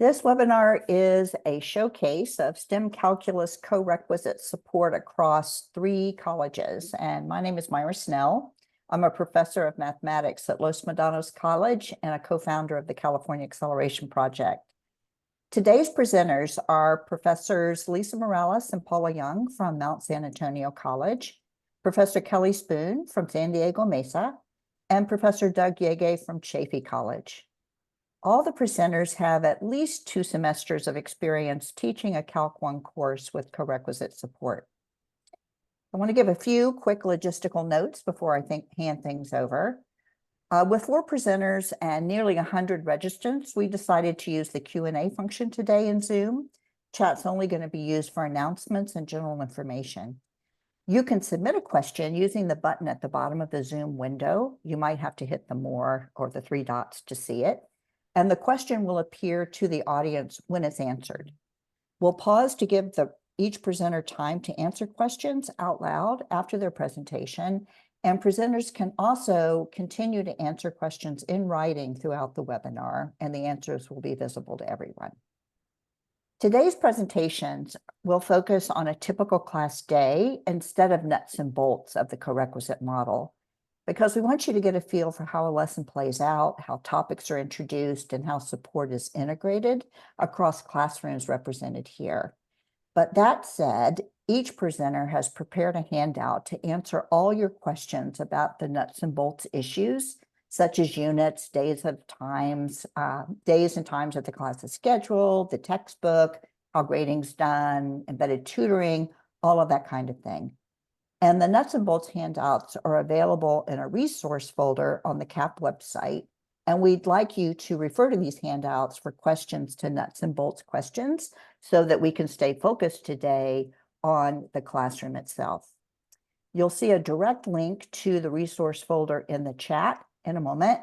This webinar is a showcase of STEM calculus co-requisite support across 3 colleges. And my name is Myra Snell. I'm a professor of mathematics at Los Medanos College and a co-founder of the California Acceleration Project. Today's presenters are Professors Lisa Morales and Paula Young from Mount San Antonio College, Professor Kelly Spoon from San Diego Mesa, and Professor Doug Yege from Chaffey College. All the presenters have at least 2 semesters of experience teaching a Calc 1 course with co-requisite support. I want to give a few quick logistical notes before I hand things over. With 4 presenters and nearly 100 registrants, we decided to use the Q&A function today in Zoom. Chat's only going to be used for announcements and general information. You can submit a question using the button at the bottom of the Zoom window. You might have to hit the more or the 3 dots to see it. And the question will appear to the audience when it's answered. We'll pause to give each presenter time to answer questions out loud after their presentation, and presenters can also continue to answer questions in writing throughout the webinar, and the answers will be visible to everyone. Today's presentations will focus on a typical class day instead of nuts and bolts of the co-requisite model, because we want you to get a feel for how a lesson plays out, how topics are introduced, and how support is integrated across classrooms represented here. But that said, each presenter has prepared a handout to answer all your questions about the nuts and bolts issues, such as units, days and times of the class is scheduled, the textbook, how grading's done, embedded tutoring, all of that kind of thing. And the nuts and bolts handouts are available in a resource folder on the CAP website. And we'd like you to refer to these handouts for questions to nuts and bolts questions so that we can stay focused today on the classroom itself. You'll see a direct link to the resource folder in the chat in a moment.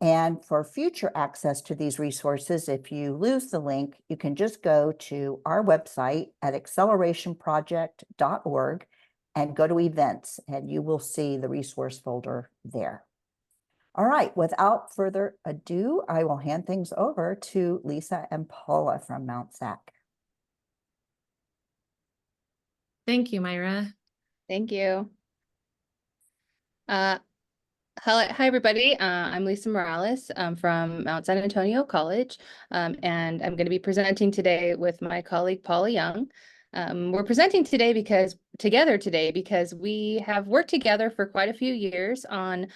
And for future access to these resources, if you lose the link, you can just go to our website at accelerationproject.org and go to events, and you will see the resource folder there. All right, without further ado, I will hand things over to Lisa and Paula from Mount SAC. Thank you, Myra. Thank you. Hi, everybody. I'm Lisa Morales from Mount San Antonio College, and I'm going to be presenting today with my colleague, Paula Young. We're presenting together today because we have worked together for quite a few years on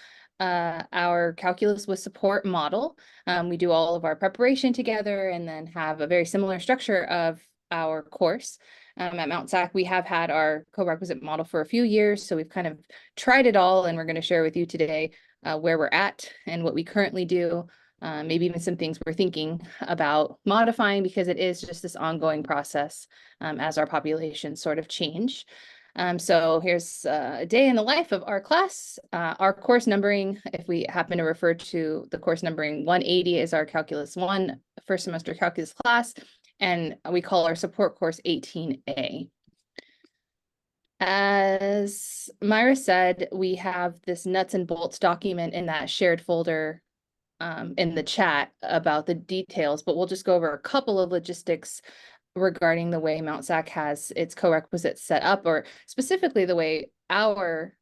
our calculus with support model. We do all of our preparation together and then have a very similar structure of our course. At Mount SAC, we have had our co-requisite model for a few years, so we've kind of tried it all, and we're going to share with you today where we're at and what we currently do. Maybe even some things we're thinking about modifying, because it is just this ongoing process as our populations sort of change. So here's a day in the life of our class. Our course numbering, if we happen to refer to the course numbering, 180 is our Calculus 1 first semester calculus class, and we call our support course 18A. As Myra said, we have this nuts and bolts document in that shared folder in the chat about the details, but we'll just go over a couple of logistics regarding the way Mount SAC has its co-requisites set up, or specifically the way our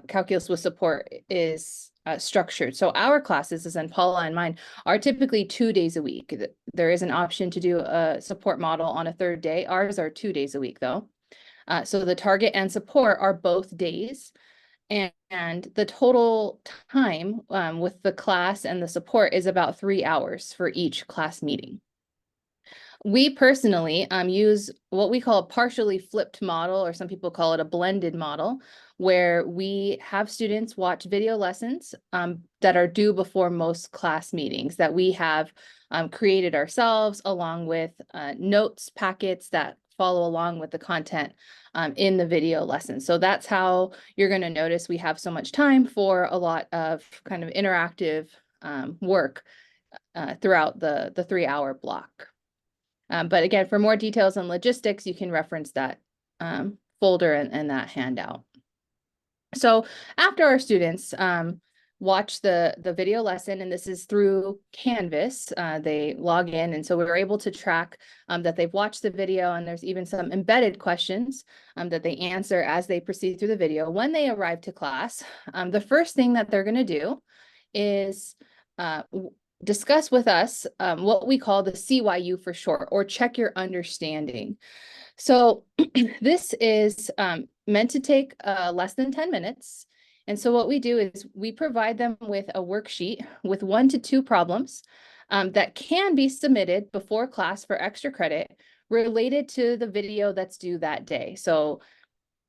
calculus with support is structured. So our classes, as in Paula and mine, are typically 2 days a week. There is an option to do a support model on a 3rd day. Ours are 2 days a week, though. So the target and support are both days. And the total time with the class and the support is about 3 hours for each class meeting. We personally use what we call a partially flipped model, or some people call it a blended model, where we have students watch video lessons that are due before most class meetings that we have created ourselves, along with notes packets that follow along with the content in the video lesson. So that's how you're going to notice we have so much time for a lot of kind of interactive work throughout the 3-hour block. But again, for more details on logistics, you can reference that folder and that handout. So after our students watch the video lesson, and this is through Canvas. They log in, and so we were able to track that they've watched the video, and there's even some embedded questions that they answer as they proceed through the video. When they arrive to class, the first thing that they're going to do is discuss with us what we call the CYU for short, or check your understanding. So this is meant to take less than 10 minutes. And so what we do is we provide them with a worksheet with 1 to 2 problems that can be submitted before class for extra credit related to the video that's due that day. So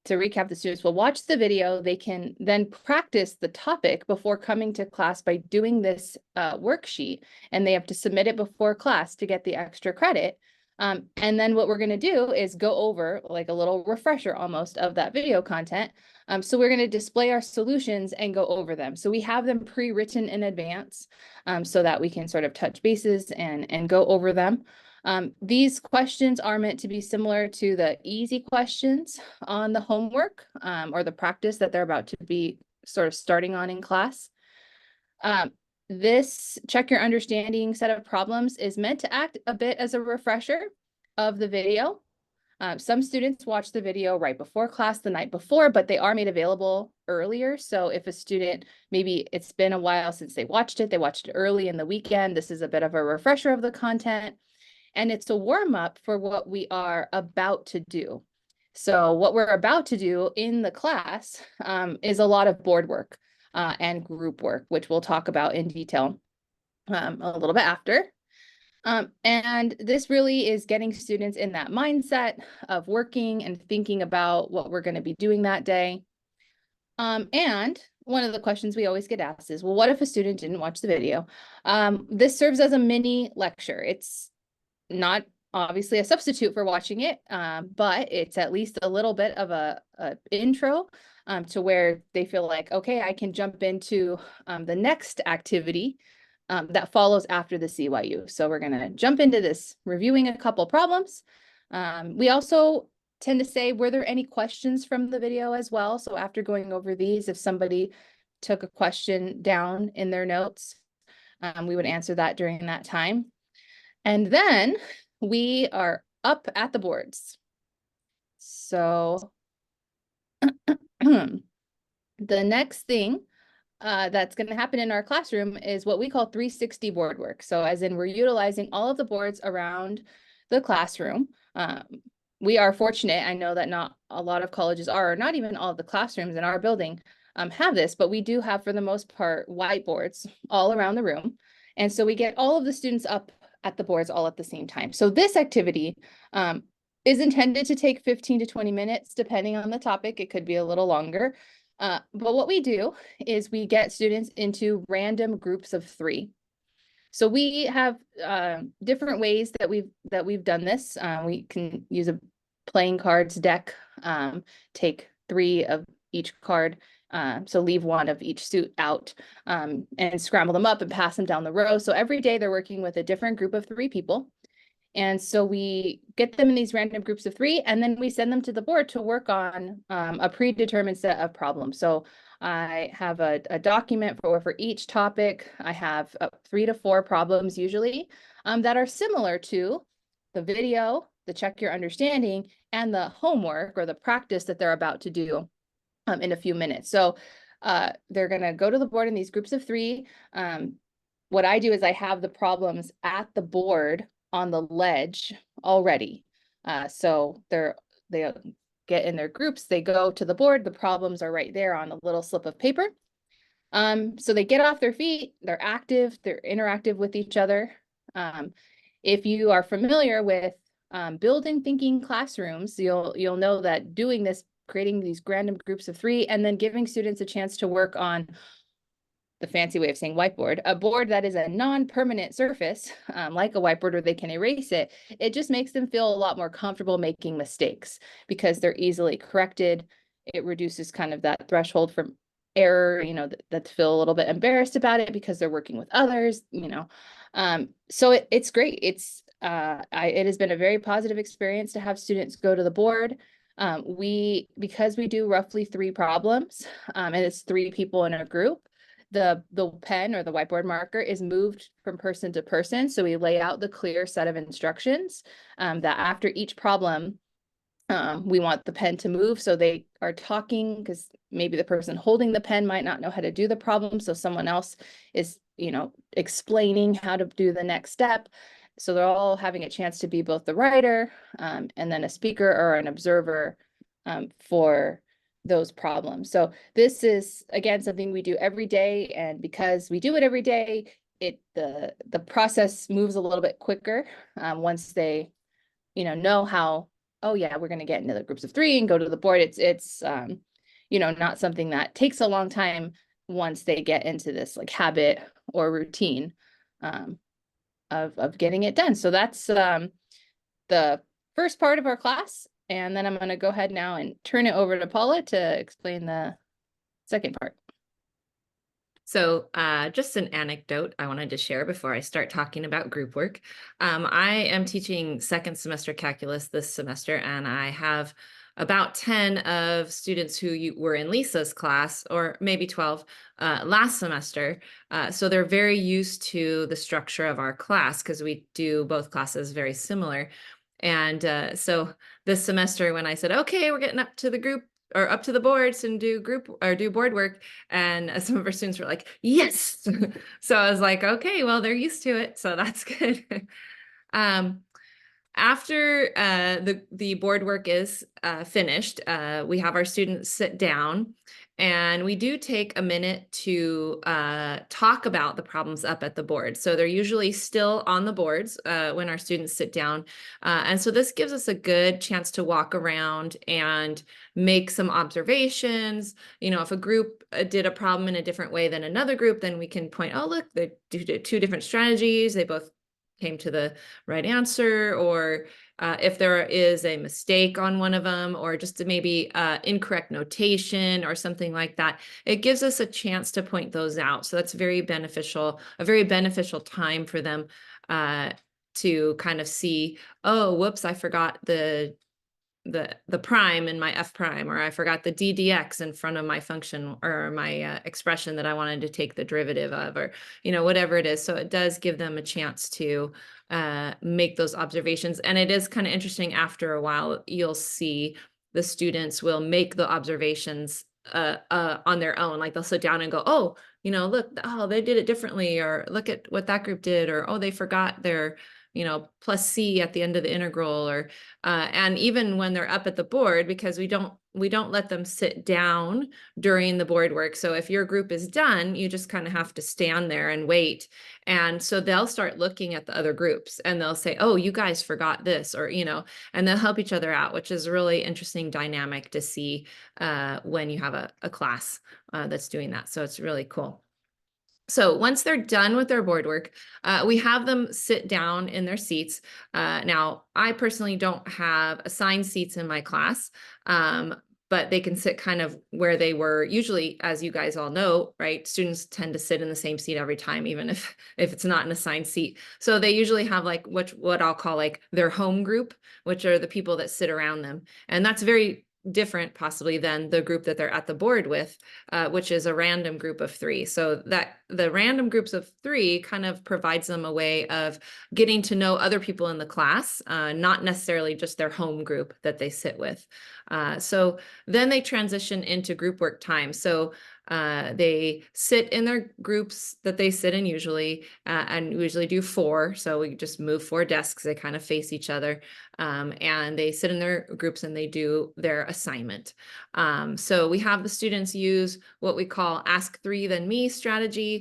to recap, the students will watch the video. They can then practice the topic before coming to class by doing this worksheet, and they have to submit it before class to get the extra credit. And then what we're going to do is go over like a little refresher almost of that video content. So we're going to display our solutions and go over them. So we have them pre-written in advance so that we can sort of touch bases and go over them. These questions are meant to be similar to the easy questions on the homework or the practice that they're about to be sort of starting on in class. This check your understanding set of problems is meant to act a bit as a refresher of the video. Some students watch the video right before class the night before, but they are made available earlier. So if a student, maybe it's been a while since they watched it early in the weekend, this is a bit of a refresher of the content. And it's a warm up for what we are about to do. So what we're about to do in the class is a lot of board work and group work, which we'll talk about in detail a little bit after. And this really is getting students in that mindset of working and thinking about what we're going to be doing that day. And one of the questions we always get asked is, well, what if a student didn't watch the video? This serves as a mini lecture. It's not obviously a substitute for watching it, but it's at least a little bit of a intro to where they feel like, okay, I can jump into the next activity that follows after the CYU. So we're going to jump into this, reviewing a couple problems. We also tend to say, were there any questions from the video as well? So after going over these, if somebody took a question down in their notes, we would answer that during that time. And then we are up at the boards. So the next thing that's going to happen in our classroom is what we call 360 board work. So as in, we're utilizing all of the boards around the classroom. We are fortunate, I know that not a lot of colleges are, or not even all of the classrooms in our building have this, but we do have, for the most part, whiteboards all around the room. And so we get all of the students up at the boards all at the same time. So this activity is intended to take 15 to 20 minutes, depending on the topic. It could be a little longer. But what we do is we get students into random groups of 3. So we have different ways that we've done this. We can use a playing cards deck, take 3 of each card. So leave 1 of each suit out and scramble them up and pass them down the row. So every day they're working with a different group of 3 people. And so we get them in these random groups of 3, and then we send them to the board to work on a predetermined set of problems. So I have a document for each topic. I have 3 to 4 problems usually that are similar to the video, the check your understanding, and the homework or the practice that they're about to do in a few minutes. So they're going to go to the board in these groups of 3. What I do is I have the problems at the board on the ledge already. So they get in their groups, they go to the board, the problems are right there on a little slip of paper. So they get off their feet, they're active, they're interactive with each other. If you are familiar with building thinking classrooms, you'll know that doing this, creating these random groups of 3, and then giving students a chance to work on the fancy way of saying whiteboard, a board that is a non-permanent surface, like a whiteboard where they can erase it, it just makes them feel a lot more comfortable making mistakes because they're easily corrected. It reduces kind of that threshold for error, that feel a little bit embarrassed about it because they're working with others, So it's great. It has been a very positive experience to have students go to the board. Because we do roughly 3 problems, and it's 3 people in a group, the pen or the whiteboard marker is moved from person to person. So we lay out the clear set of instructions that after each problem, we want the pen to move. So they are talking because maybe the person holding the pen might not know how to do the problem. So someone else is, explaining how to do the next step. So they're all having a chance to be both the writer and then a speaker or an observer for those problems. So this is, again, something we do every day. And because we do it every day, the process moves a little bit quicker once they, know how, oh yeah, we're going to get into the groups of 3 and go to the board. It's not something that takes a long time once they get into this like habit or routine of getting it done. So that's the first part of our class. And then I'm going to go ahead now and turn it over to Paula to explain the second part. So just an anecdote I wanted to share before I start talking about group work. I am teaching second semester calculus this semester, and I have about 10 of students who were in Lisa's class, or maybe 12 last semester. So they're very used to the structure of our class because we do both classes very similar. And so this semester, when I said, okay, we're getting up to the group or up to the boards and do group or do board work, and some of our students were like, yes. So I was like, okay, well, they're used to it, so that's good. After the board work is finished, we have our students sit down, and we do take a minute to talk about the problems up at the board. So they're usually still on the boards when our students sit down. And so this gives us a good chance to walk around and make some observations. If a group did a problem in a different way than another group, then we can point, oh, look, they did 2 different strategies. They both came to the right answer, or if there is a mistake on one of them, or just maybe incorrect notation or something like that, it gives us a chance to point those out. So that's very beneficial, a very beneficial time for them to kind of see, oh, whoops, I forgot the prime in my f prime, or I forgot the ddx in front of my function or my expression that I wanted to take the derivative of, or whatever it is. So it does give them a chance to make those observations. And it is kind of interesting, after a while you'll see the students will make the observations on their own. Like they'll sit down and go, oh, look, oh, they did it differently, or look at what that group did, or oh, they forgot their plus C at the end of the integral, or and even when they're up at the board, because we don't let them sit down during the board work. So if your group is done, you just kind of have to stand there and wait. And so they'll start looking at the other groups, and they'll say, oh, you guys forgot this, or, and they'll help each other out, which is a really interesting dynamic to see when you have a class that's doing that. So it's really cool. So once they're done with their board work, we have them sit down in their seats. Now, I personally don't have assigned seats in my class, but they can sit kind of where they were. Usually, as you guys all know, right, students tend to sit in the same seat every time, even if it's not an assigned seat. So they usually have like what I'll call like their home group, which are the people that sit around them. And that's very different possibly than the group that they're at the board with, which is a random group of 3. So that the random groups of 3 kind of provides them a way of getting to know other people in the class, not necessarily just their home group that they sit with. So then they transition into group work time. So they sit in their groups that they sit in usually, and we usually do 4. So we just move 4 desks. They kind of face each other, and they sit in their groups and they do their assignment. So we have the students use what we call ask 3 then me strategy.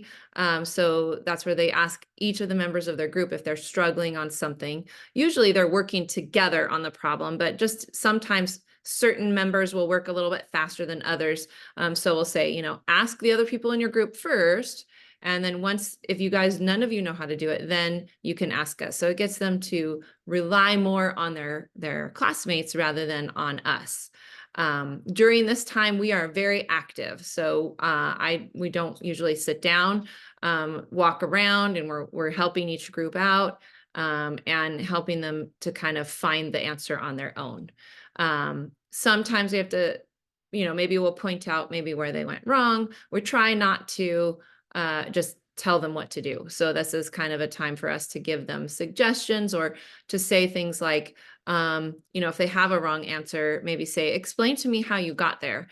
So that's where they ask each of the members of their group if they're struggling on something. Usually they're working together on the problem, but just sometimes certain members will work a little bit faster than others. So we'll say, ask the other people in your group first. And then if you guys, none of you know how to do it, then you can ask us. So it gets them to rely more on their classmates rather than on us. During this time, we are very active. So we don't usually sit down, walk around, and we're helping each group out and helping them to kind of find the answer on their own. Sometimes we have to, maybe we'll point out maybe where they went wrong. We try not to just tell them what to do. So this is kind of a time for us to give them suggestions, or to say things like, if they have a wrong answer, maybe say, explain to me how you got there,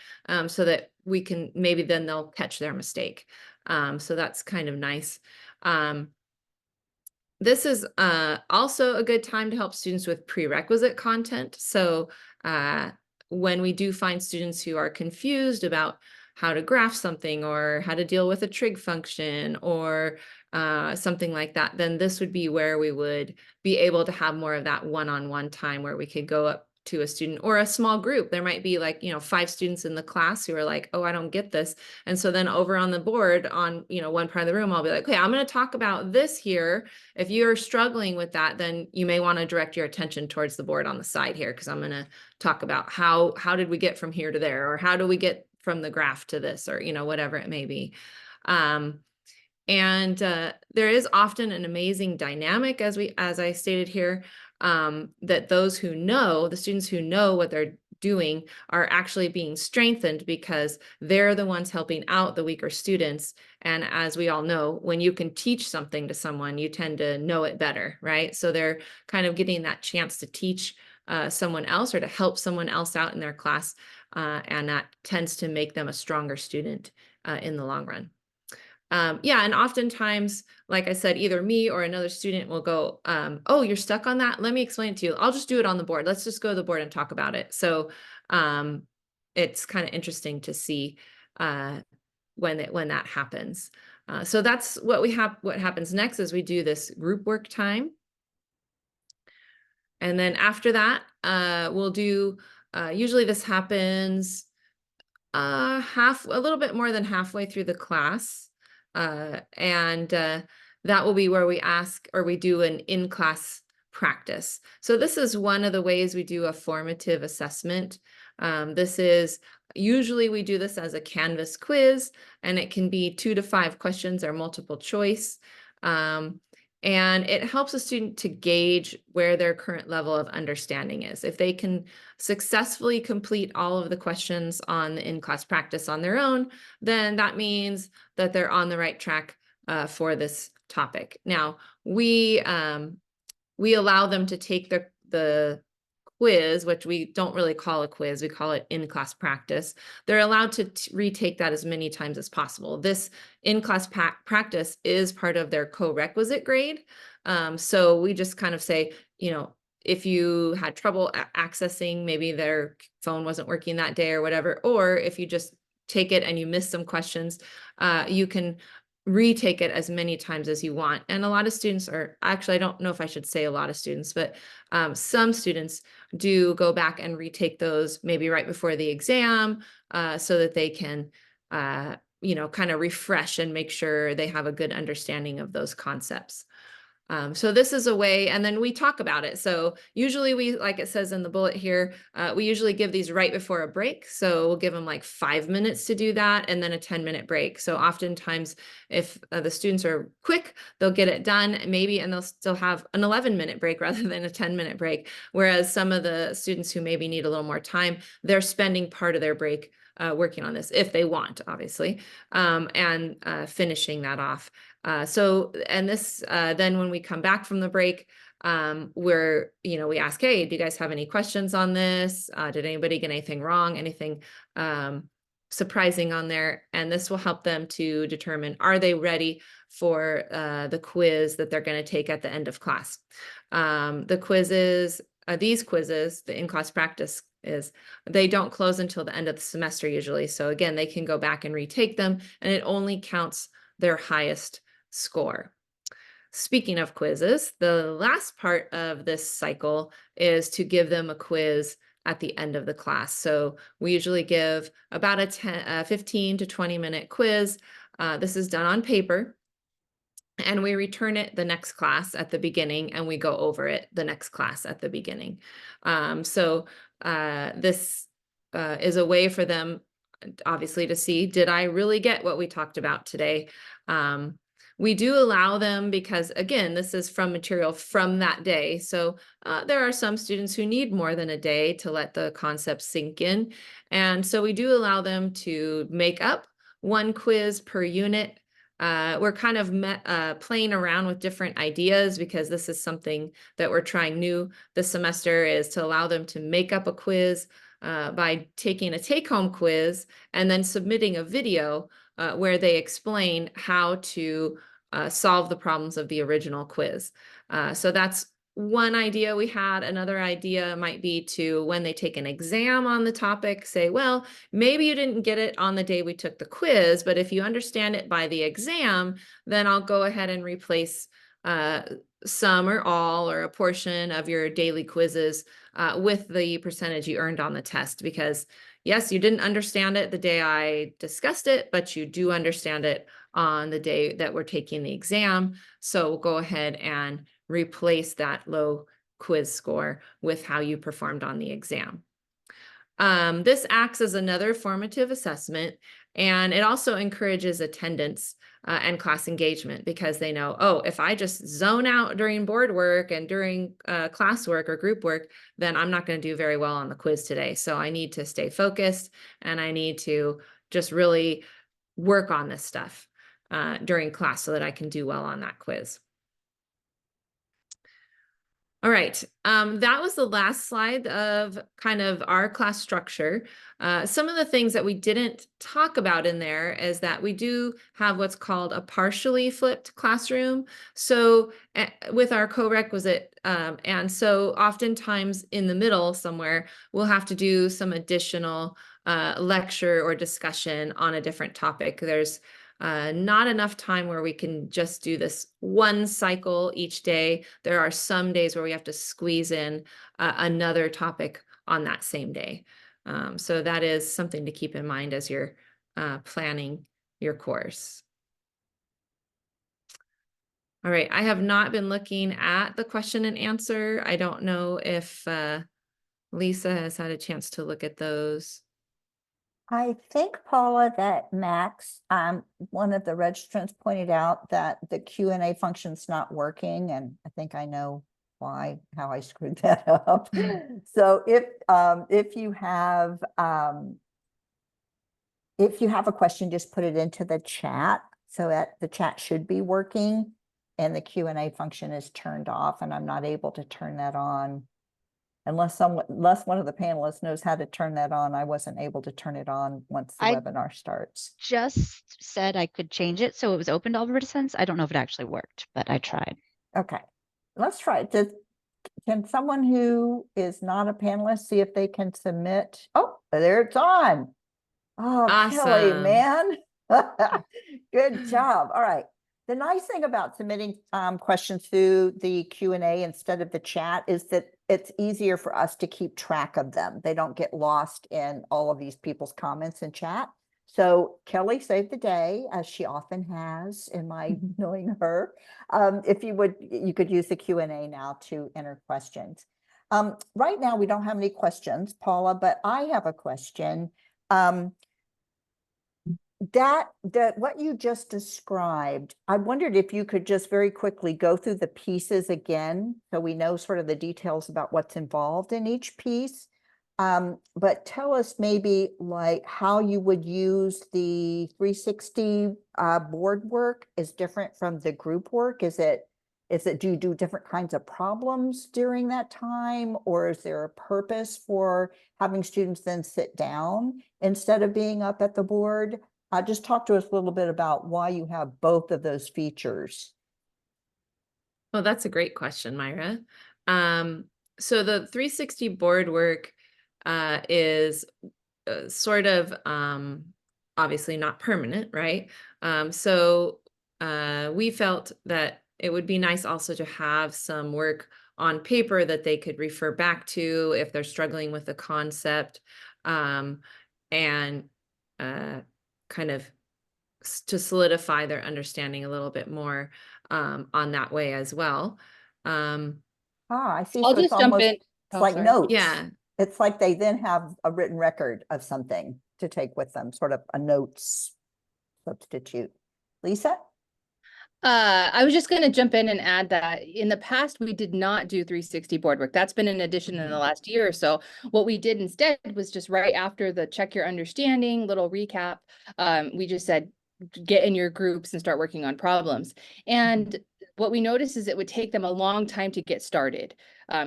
so that we can, maybe then they'll catch their mistake. So that's kind of nice. This is also a good time to help students with prerequisite content. So when we do find students who are confused about how to graph something, or how to deal with a trig function, or something like that, then this would be where we would be able to have more of that one-on-one time, where we could go up to a student or a small group. There might be like, 5 students in the class who are like, oh, I don't get this. And so then over on the board on, one part of the room, I'll be like, okay, I'm going to talk about this here. If you're struggling with that, then you may want to direct your attention towards the board on the side here, because I'm going to talk about how did we get from here to there, or how do we get from the graph to this, or, whatever it may be. And there is often an amazing dynamic, as I stated here, that those who know, the students who know what they're doing, are actually being strengthened, because they're the ones helping out the weaker students. And as we all know, when you can teach something to someone, you tend to know it better, right? So they're kind of getting that chance to teach someone else, or to help someone else out in their class, and that tends to make them a stronger student in the long run. And oftentimes, like I said, either me or another student will go, oh, you're stuck on that? Let me explain it to you. I'll just do it on the board. Let's just go to the board and talk about it. So it's kind of interesting to see when that happens. So that's what we have. What happens next is we do this group work time. And then after that, we'll do, usually this happens a little bit more than halfway through the class. And that will be where we ask, or we do an in-class practice. So this is one of the ways we do a formative assessment. This is, usually we do this as a Canvas quiz, and it can be 2 to 5 questions or multiple choice. And it helps a student to gauge where their current level of understanding is. If they can successfully complete all of the questions on the in-class practice on their own, then that means that they're on the right track for this topic. Now, we allow them to take the quiz, which we don't really call a quiz, we call it in-class practice. They're allowed to retake that as many times as possible. This in-class practice is part of their co-requisite grade. So we just kind of say, if you had trouble accessing, maybe their phone wasn't working that day or whatever, or if you just take it and you miss some questions, you can retake it as many times as you want. And a lot of students are, actually, I don't know if I should say a lot of students, but some students do go back and retake those maybe right before the exam, so that they can, kind of refresh and make sure they have a good understanding of those concepts. So this is a way, and then we talk about it. So usually we, like it says in the bullet here, we usually give these right before a break. So we'll give them like 5 minutes to do that, and then a 10-minute break. So oftentimes if the students are quick, they'll get it done maybe, and they'll still have an 11-minute break rather than a 10-minute break. Whereas some of the students who maybe need a little more time, they're spending part of their break working on this, if they want, obviously, and finishing that off. And this, then when we come back from the break, we ask, hey, do you guys have any questions on this? Did anybody get anything wrong? Anything surprising on there? And this will help them to determine, are they ready for the quiz that they're going to take at the end of class? The quizzes, these quizzes, the in-class practice they don't close until the end of the semester usually. So again, they can go back and retake them, and it only counts their highest score. Speaking of quizzes, the last part of this cycle is to give them a quiz at the end of the class. So we usually give about a 15 to 20-minute quiz. This is done on paper, and we return it the next class at the beginning, and we go over it the next class at the beginning. This is a way for them, obviously, to see, did I really get what we talked about today? We do allow them, because again, this is from material from that day. So there are some students who need more than a day to let the concepts sink in. And so we do allow them to make up 1 quiz per unit. We're kind of playing around with different ideas because this is something that we're trying new this semester, is to allow them to make up a quiz by taking a take-home quiz and then submitting a video where they explain how to solve the problems of the original quiz. So that's one idea we had. Another idea might be to, when they take an exam on the topic, say, well, maybe you didn't get it on the day we took the quiz, but if you understand it by the exam, then I'll go ahead and replace some or all or a portion of your daily quizzes with the percentage you earned on the test. Because yes, you didn't understand it the day I discussed it, but you do understand it on the day that we're taking the exam. So we'll go ahead and replace that low quiz score with how you performed on the exam. This acts as another formative assessment, and it also encourages attendance and class engagement, because they know, oh, if I just zone out during board work and during classwork or group work, then I'm not going to do very well on the quiz today. So I need to stay focused, and I need to just really work on this stuff during class so that I can do well on that quiz. All right, that was the last slide of kind of our class structure. Some of the things that we didn't talk about in there is that we do have what's called a partially flipped classroom. So with our co-requisite, and so oftentimes in the middle somewhere, we'll have to do some additional lecture or discussion on a different topic. There's not enough time where we can just do this one cycle each day. There are some days where we have to squeeze in another topic on that same day. So that is something to keep in mind as you're planning your course. All right, I have not been looking at the question and answer. I don't know if Lisa has had a chance to look at those. I think, Paula, that Max, one of the registrants, pointed out that the Q&A function's not working, and I think I know how I screwed that up. So if you have a question, just put it into the chat, so that the chat should be working, and the Q&A function is turned off, and I'm not able to turn that on. Unless one of the panelists knows how to turn that on. I wasn't able to turn it on once the webinar starts. Just said I could change it so it was open to all participants. I don't know if it actually worked, but I tried. Okay, let's try it. Can someone who is not a panelist see if they can submit? Oh, there it's on. Oh, Awesome. Kelly, man. Good job. All right. The nice thing about submitting questions through the Q&A instead of the chat is that it's easier for us to keep track of them. They don't get lost in all of these people's comments in chat. So Kelly saved the day, as she often has in my knowing her. If you could use the Q&A now to enter questions. Right now, we don't have any questions, Paula, but I have a question. That what you just described, I wondered if you could just very quickly go through the pieces again, so we know sort of the details about what's involved in each piece. But tell us maybe like how you would use the 360 board work is different from the group work. Is it do you do different kinds of problems during that time, or is there a purpose for having students then sit down instead of being up at the board? Just talk to us a little bit about why you have both of those features. Well, that's a great question, Myra. So the 360 board work is sort of obviously not permanent, right? So we felt that it would be nice also to have some work on paper that they could refer back to if they're struggling with the concept, and kind of to solidify their understanding a little bit more on that way as well. I see. I'll So it's just jump almost, in. it's Oh, like sorry. notes. Yeah. It's like they then have a written record of something to take with them, sort of a notes substitute. Lisa? I was just going to jump in and add that in the past, we did not do 360 board work. That's been an addition in the last year or so. What we did instead was just right after the check your understanding little recap. We just said, get in your groups and start working on problems. And what we noticed is it would take them a long time to get started.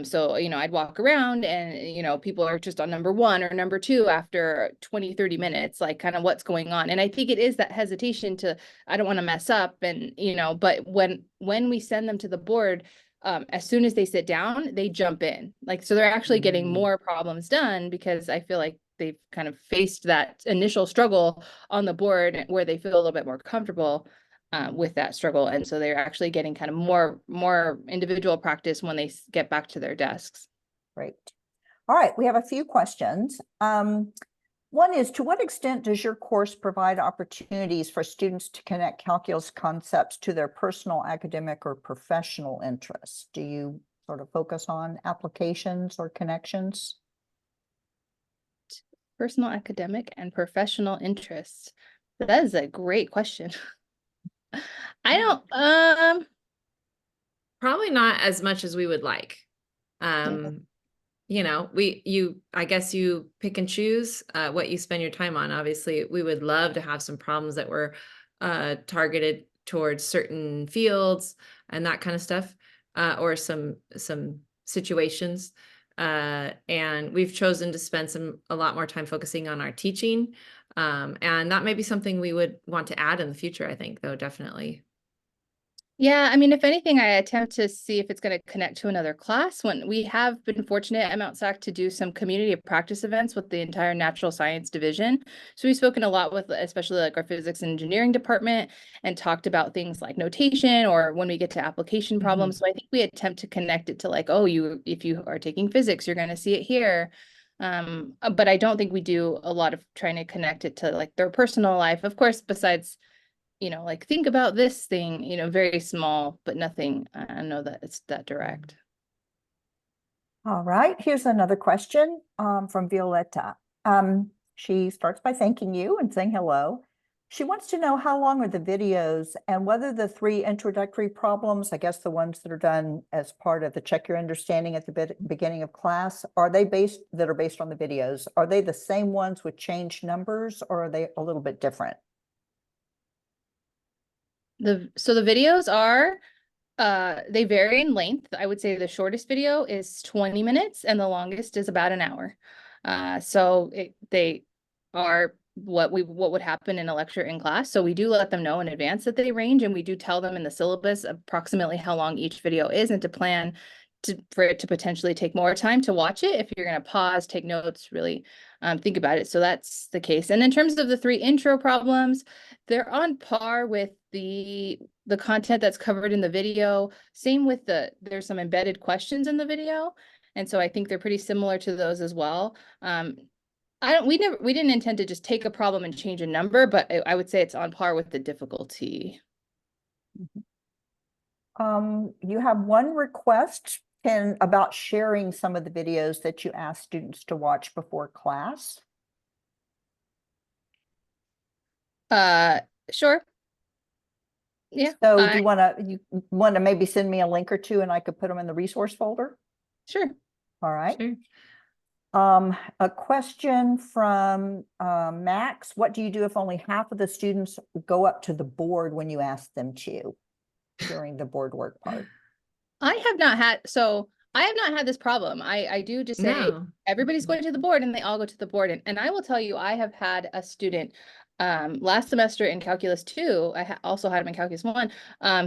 So, I'd walk around and, people are just on number 1 or number 2 after 20, 30 minutes, like kind of what's going on. And I think it is that hesitation to, I don't want to mess up. And, but when we send them to the board, as soon as they sit down, they jump in. Like, so they're actually getting more problems done because I feel like they've kind of faced that initial struggle on the board where they feel a little bit more comfortable with that struggle. And so they're actually getting kind of more individual practice when they get back to their desks. Great. All right, we have a few questions. One is, to what extent does your course provide opportunities for students to connect calculus concepts to their personal, academic, or professional interests? Do you sort of focus on applications or connections? Personal, academic, and professional interests. That is a great question. I don't, Probably not as much as we would like. I guess you pick and choose what you spend your time on. Obviously, we would love to have some problems that were targeted towards certain fields and that kind of stuff, or some situations. And we've chosen to spend a lot more time focusing on our teaching. And that may be something we would want to add in the future, I think, though, definitely. Yeah, I mean, if anything, I attempt to see if it's going to connect to another class. When we have been fortunate at Mount SAC to do some community of practice events with the entire natural science division. So we've spoken a lot with, especially like our physics and engineering department, and talked about things like notation or when we get to application problems. So I think we attempt to connect it to like, oh, if you are taking physics, you're going to see it here. But I don't think we do a lot of trying to connect it to like their personal life. Of course, besides like think about this thing, very small, but nothing, I know that it's that direct. All right, here's another question from Violetta. She starts by thanking you and saying hello. She wants to know how long are the videos and whether the 3 introductory problems, I guess the ones that are done as part of the check your understanding at the beginning of class, are they based on the videos? Are they the same ones with changed numbers, or are they a little bit different? So the videos are, they vary in length. I would say the shortest video is 20 minutes and the longest is about an hour. So they are what would happen in a lecture in class. So we do let them know in advance that they range, and we do tell them in the syllabus approximately how long each video is, and to plan for it to potentially take more time to watch it. If you're going to pause, take notes, really think about it. So that's the case. And in terms of the 3 intro problems, they're on par with the content that's covered in the video. Same with there's some embedded questions in the video. And so I think they're pretty similar to those as well. We didn't intend to just take a problem and change a number, but I would say it's on par with the difficulty. You have one request about sharing some of the videos that you asked students to watch before class. Sure. Yeah. So do you want to maybe send me a link or 2 and I could put them in the resource folder? Sure. All right. Sure. A question from Max. What do you do if only half of the students go up to the board when you ask them to during the board work part? I have not had this problem. I do just say everybody's going to the board and they all go to the board. And I will tell you, I have had a student last semester in Calculus 2, I also had him in Calculus 1,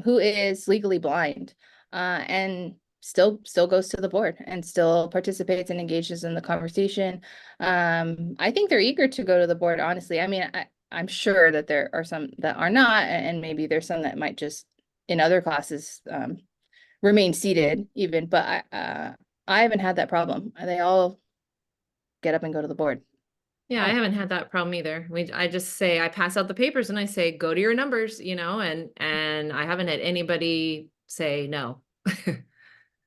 who is legally blind and still goes to the board and still participates and engages in the conversation. I think they're eager to go to the board, honestly. I mean, I'm sure that there are some that are not, and maybe there's some that might just in other classes remain seated even, but I haven't had that problem. They all get up and go to the board. Yeah, I haven't had that problem either. I just say, I pass out the papers and I say, go to your numbers, and I haven't had anybody say no.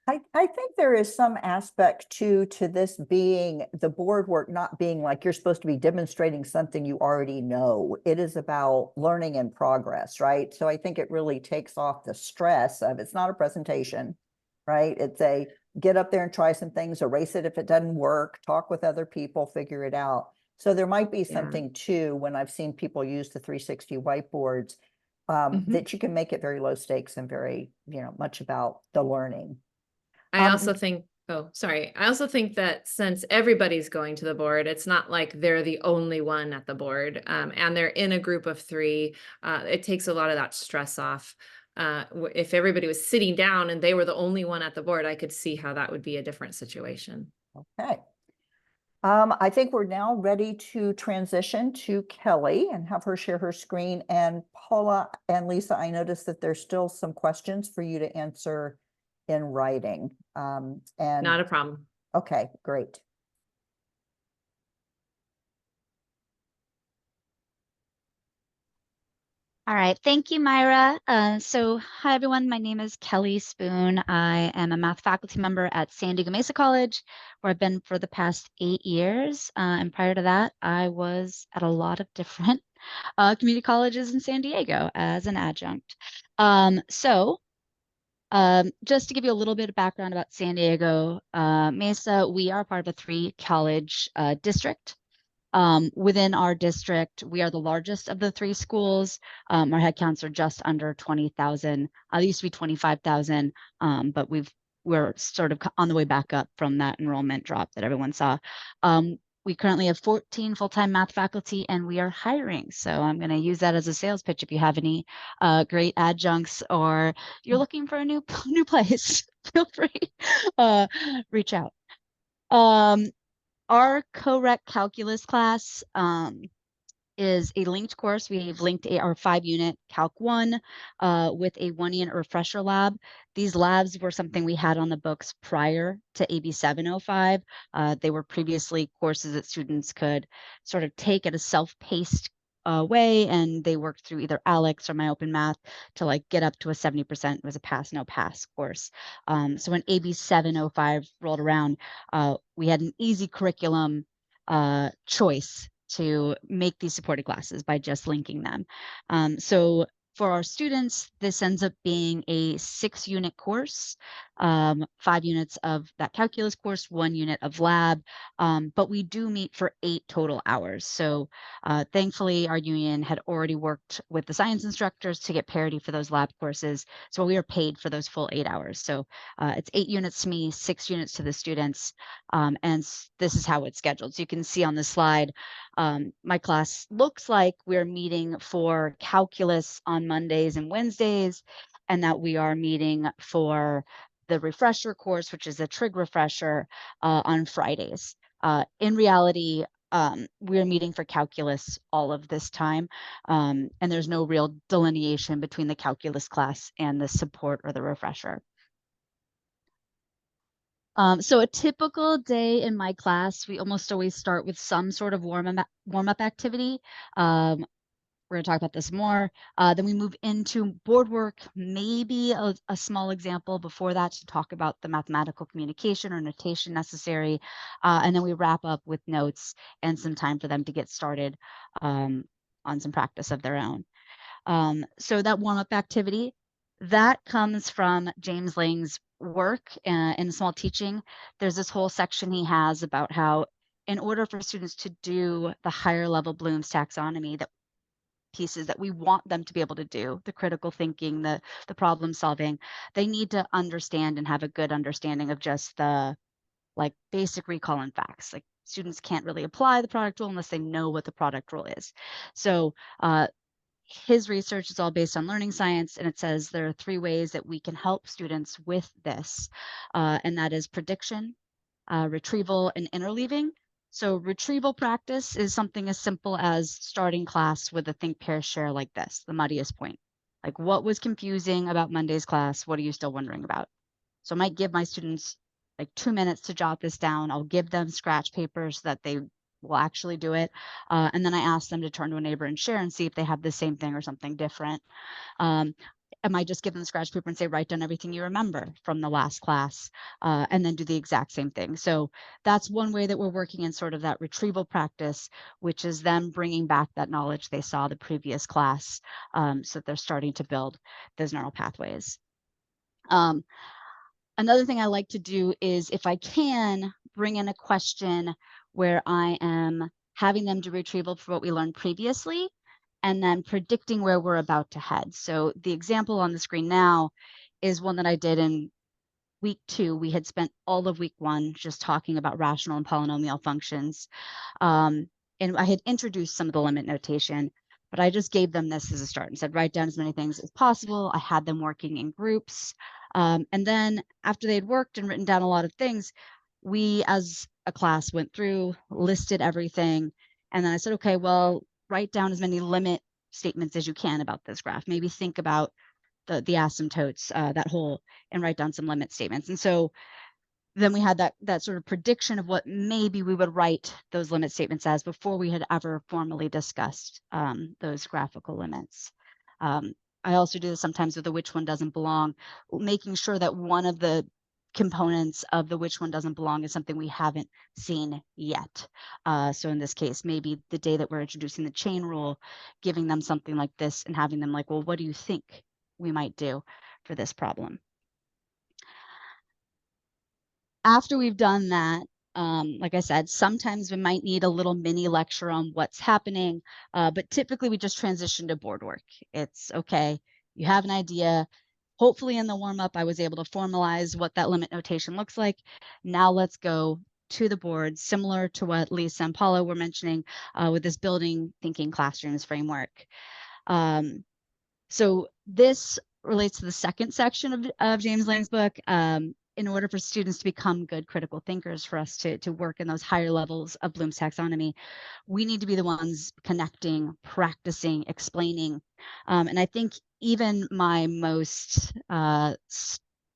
I think there is some aspect to this being the board work, not being like you're supposed to be demonstrating something you already know. It is about learning in progress, right? So I think it really takes off the stress of, it's not a presentation, right? It's a get up there and try some things, erase it if it doesn't work, talk with other people, figure it out. So there might be Yeah. something too, when I've seen people use the 360 whiteboards, Mhm. that you can make it very low stakes and very, much about the learning. I also think, oh, sorry. I also think that since everybody's going to the board, it's not like they're the only one at the board, and they're in a group of 3. It takes a lot of that stress off. If everybody was sitting down and they were the only one at the board, I could see how that would be a different situation. Okay. I think we're now ready to transition to Kelly and have her share her screen. And Paula and Lisa, I noticed that there's still some questions for you to answer in writing. Not a problem. Okay, great. All right, thank you, Myra. So hi, everyone. My name is Kelly Spoon. I am a math faculty member at San Diego Mesa College, where I've been for the past 8 years. And prior to that, I was at a lot of different community colleges in San Diego as an adjunct. Just to give you a little bit of background about San Diego Mesa, we are part of a 3-college district. Within our district, we are the largest of the 3 schools. Our headcounts are just under 20,000. They used to be 25,000, but we're sort of on the way back up from that enrollment drop that everyone saw. We currently have 14 full-time math faculty, and we are hiring. So I'm going to use that as a sales pitch. If you have any great adjuncts or you're looking for a new place, feel free, reach out. Our Coreq calculus class is a linked course. We've linked our 5-unit Calc 1 with a 1-unit refresher lab. These labs were something we had on the books prior to AB 705. They were previously courses that students could sort of take at a self-paced way, and they worked through either Alex or My Open Math to like get up to a 70%. It was a pass, no pass course. So when AB 705 rolled around, we had an easy curriculum choice to make these supported classes by just linking them. So for our students, this ends up being a 6-unit course, 5 units of that calculus course, 1 unit of lab, but we do meet for 8 total hours. So thankfully, our union had already worked with the science instructors to get parity for those lab courses. So we are paid for those full 8 hours. So it's 8 units to me, 6 units to the students, and this is how it's scheduled. So you can see on the slide, my class looks like we're meeting for calculus on Mondays and Wednesdays, and that we are meeting for the refresher course, which is a trig refresher, on Fridays. In reality, we're meeting for calculus all of this time, and there's no real delineation between the calculus class and the support or the refresher. So a typical day in my class, we almost always start with some sort of warm-up activity. We're going to talk about this more. Then we move into board work, maybe a small example before that to talk about the mathematical communication or notation necessary. And then we wrap up with notes and some time for them to get started on some practice of their own. So that warm-up activity, that comes from James Lang's work in small teaching. There's this whole section he has about how in order for students to do the higher level Bloom's taxonomy, that pieces that we want them to be able to do, the critical thinking, the problem solving, they need to understand and have a good understanding of just the like basic recall and facts. Like students can't really apply the product rule unless they know what the product rule is. So his research is all based on learning science, and it says there are 3 ways that we can help students with this, and that is prediction, retrieval, and interleaving. So retrieval practice is something as simple as starting class with a think, pair, share like this, the muddiest point. Like what was confusing about Monday's class? What are you still wondering about? So I might give my students like 2 minutes to jot this down. I'll give them scratch papers so that they will actually do it. And then I ask them to turn to a neighbor and share and see if they have the same thing or something different. I might just give them the scratch paper and say, write down everything you remember from the last class, and then do the exact same thing. So that's one way that we're working in sort of that retrieval practice, which is them bringing back that knowledge they saw the previous class, so that they're starting to build those neural pathways. Another thing I like to do is, if I can, bring in a question where I am having them do retrieval for what we learned previously, and then predicting where we're about to head. So the example on the screen now is one that I did in week 2. We had spent all of week 1 just talking about rational and polynomial functions. And I had introduced some of the limit notation, but I just gave them this as a start and said, write down as many things as possible. I had them working in groups. And then after they had worked and written down a lot of things, we as a class went through, listed everything. And then I said, okay, well, write down as many limit statements as you can about this graph. Maybe think about the asymptotes, that whole, and write down some limit statements. And so then we had that sort of prediction of what maybe we would write those limit statements as before we had ever formally discussed those graphical limits. I also do this sometimes with the which one doesn't belong, making sure that one of the components of the which one doesn't belong is something we haven't seen yet. So in this case, maybe the day that we're introducing the chain rule, giving them something like this and having them like, well, what do you think we might do for this problem? After we've done that, like I said, sometimes we might need a little mini lecture on what's happening, but typically we just transition to board work. It's okay, you have an idea. Hopefully in the warm-up, I was able to formalize what that limit notation looks like. Now let's go to the board, similar to what Lisa and Paula were mentioning with this building thinking classrooms framework. So this relates to the second section of James Lang's book. In order for students to become good critical thinkers, for us to work in those higher levels of Bloom's taxonomy, we need to be the ones connecting, practicing, explaining. And I think even my most,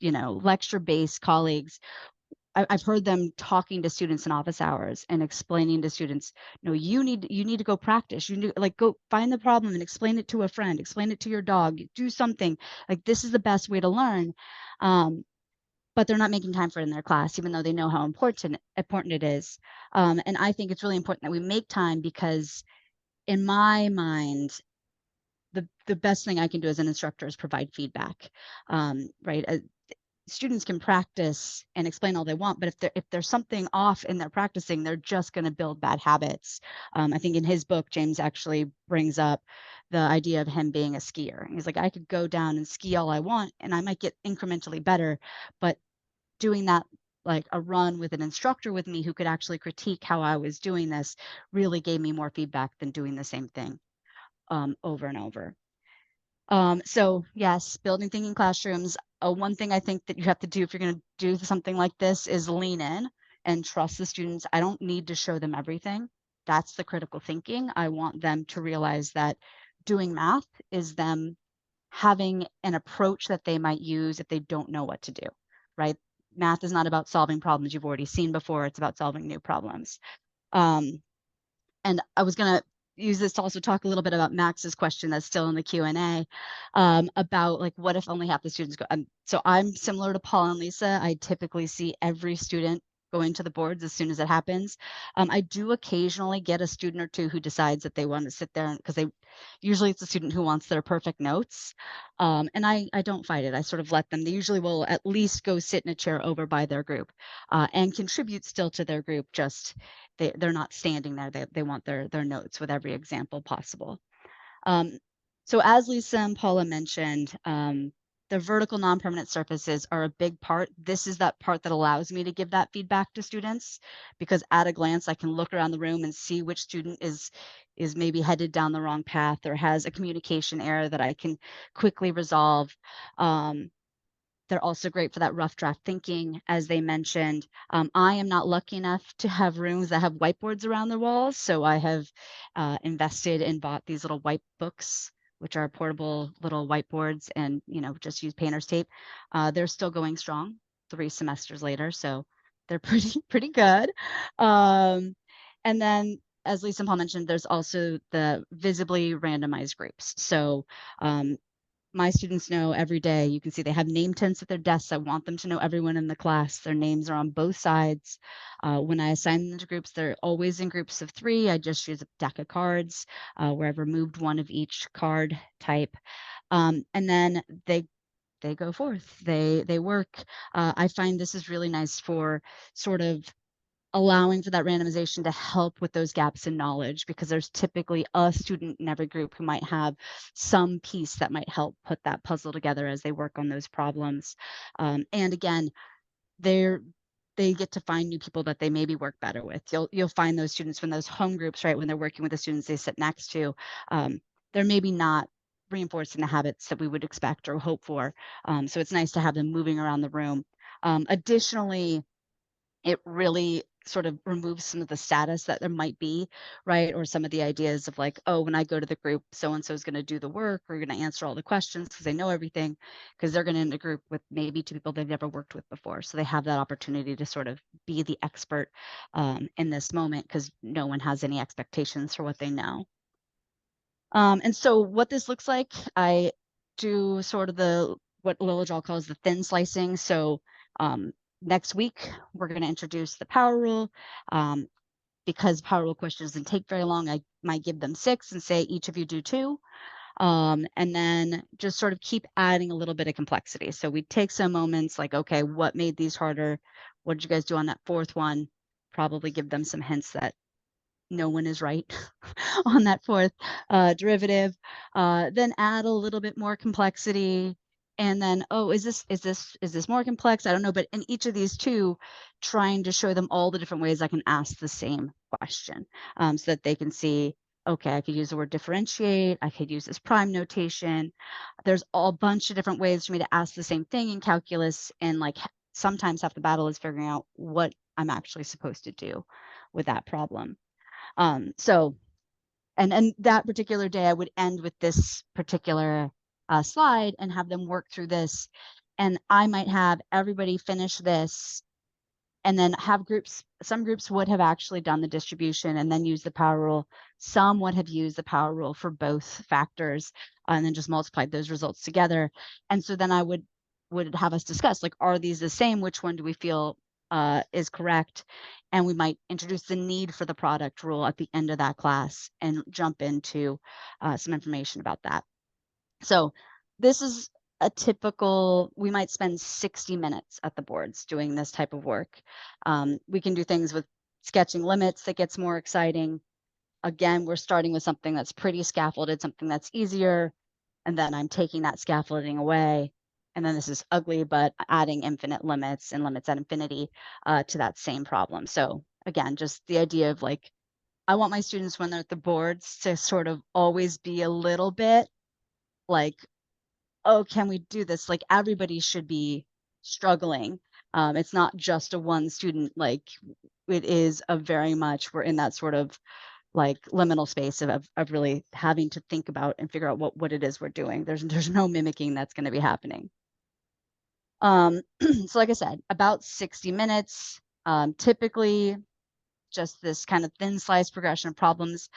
lecture-based colleagues, I've heard them talking to students in office hours and explaining to students, no, you need to go practice. You need like go find the problem and explain it to a friend, explain it to your dog, do something. Like this is the best way to learn. But they're not making time for it in their class, even though they know how important it is. And I think it's really important that we make time because in my mind, the best thing I can do as an instructor is provide feedback, right? Students can practice and explain all they want, but if there's something off in their practicing, they're just going to build bad habits. I think in his book, James actually brings up the idea of him being a skier. He's like, I could go down and ski all I want, and I might get incrementally better, but doing that like a run with an instructor with me who could actually critique how I was doing this really gave me more feedback than doing the same thing over and over. So yes, building thinking classrooms. One thing I think that you have to do if you're going to do something like this is lean in and trust the students. I don't need to show them everything. That's the critical thinking. I want them to realize that doing math is them having an approach that they might use if they don't know what to do, right? Math is not about solving problems you've already seen before. It's about solving new problems. And I was going to use this to also talk a little bit about Max's question that's still in the Q&A about like, what if only half the students go? So I'm similar to Paul and Lisa. I typically see every student going to the boards as soon as it happens. I do occasionally get a student or two who decides that they want to sit there because usually it's a student who wants their perfect notes. And I don't fight it. I sort of let them, they usually will at least go sit in a chair over by their group and contribute still to their group. Just they're not standing there. They want their notes with every example possible. So as Lisa and Paula mentioned, the vertical non-permanent surfaces are a big part. This is that part that allows me to give that feedback to students because at a glance, I can look around the room and see which student is maybe headed down the wrong path or has a communication error that I can quickly resolve. They're also great for that rough draft thinking, as they mentioned. I am not lucky enough to have rooms that have whiteboards around the walls, so I have invested and bought these little white books, which are portable little whiteboards, and just use painter's tape. They're still going strong 3 semesters later, so they're pretty good. And then, as Lisa and Paul mentioned, there's also the visibly randomized groups. So my students know every day, you can see they have name tents at their desks. I want them to know everyone in the class. Their names are on both sides. When I assign them to groups, they're always in groups of 3. I just use a deck of cards where I've removed one of each card type. And then they go forth, they work. I find this is really nice for sort of allowing for that randomization to help with those gaps in knowledge, because there's typically a student in every group who might have some piece that might help put that puzzle together as they work on those problems. And again, they get to find new people that they maybe work better with. You'll find those students when those home groups, right, when they're working with the students they sit next to, they're maybe not reinforcing the habits that we would expect or hope for. So it's nice to have them moving around the room. Additionally, it really sort of removes some of the status that there might be, right? Or some of the ideas of like, oh, when I go to the group, so-and-so is going to do the work, or going to answer all the questions because they know everything, because they're going to in a group with maybe two people they've never worked with before. So they have that opportunity to sort of be the expert in this moment, because no one has any expectations for what they know. And so what this looks like, I do sort of what Lilajal calls the thin slicing. So next week, we're going to introduce the power rule. Because power rule questions doesn't take very long, I might give them 6 and say, each of you do 2. And then just sort of keep adding a little bit of complexity. So we take some moments like, okay, what made these harder? What did you guys do on that 4th one? Probably give them some hints that no one is right on that 4th derivative. Then add a little bit more complexity. And then, oh, is this more complex? I don't know. But in each of these 2, trying to show them all the different ways I can ask the same question, so that they can see, okay, I could use the word differentiate. I could use this prime notation. There's a bunch of different ways for me to ask the same thing in calculus. And like sometimes half the battle is figuring out what I'm actually supposed to do with that problem. So, and that particular day, I would end with this particular slide and have them work through this. And I might have everybody finish this and then have groups. Some groups would have actually done the distribution and then use the power rule. Some would have used the power rule for both factors and then just multiplied those results together. And so then I would have us discuss, like, are these the same? Which one do we feel is correct? And we might introduce the need for the product rule at the end of that class and jump into some information about that. So this is a typical, we might spend 60 minutes at the boards doing this type of work. We can do things with sketching limits that gets more exciting. Again, we're starting with something that's pretty scaffolded, something that's easier. And then I'm taking that scaffolding away. And then this is ugly, but adding infinite limits and limits at infinity to that same problem. So again, just the idea of like, I want my students when they're at the boards to sort of always be a little bit like, oh, can we do this? Like everybody should be struggling. It's not just a one student, like it is a very much, we're in that sort of like liminal space of really having to think about and figure out what it is we're doing. There's no mimicking that's going to be happening. So like I said, about 60 minutes, typically just this kind of thin slice progression of problems.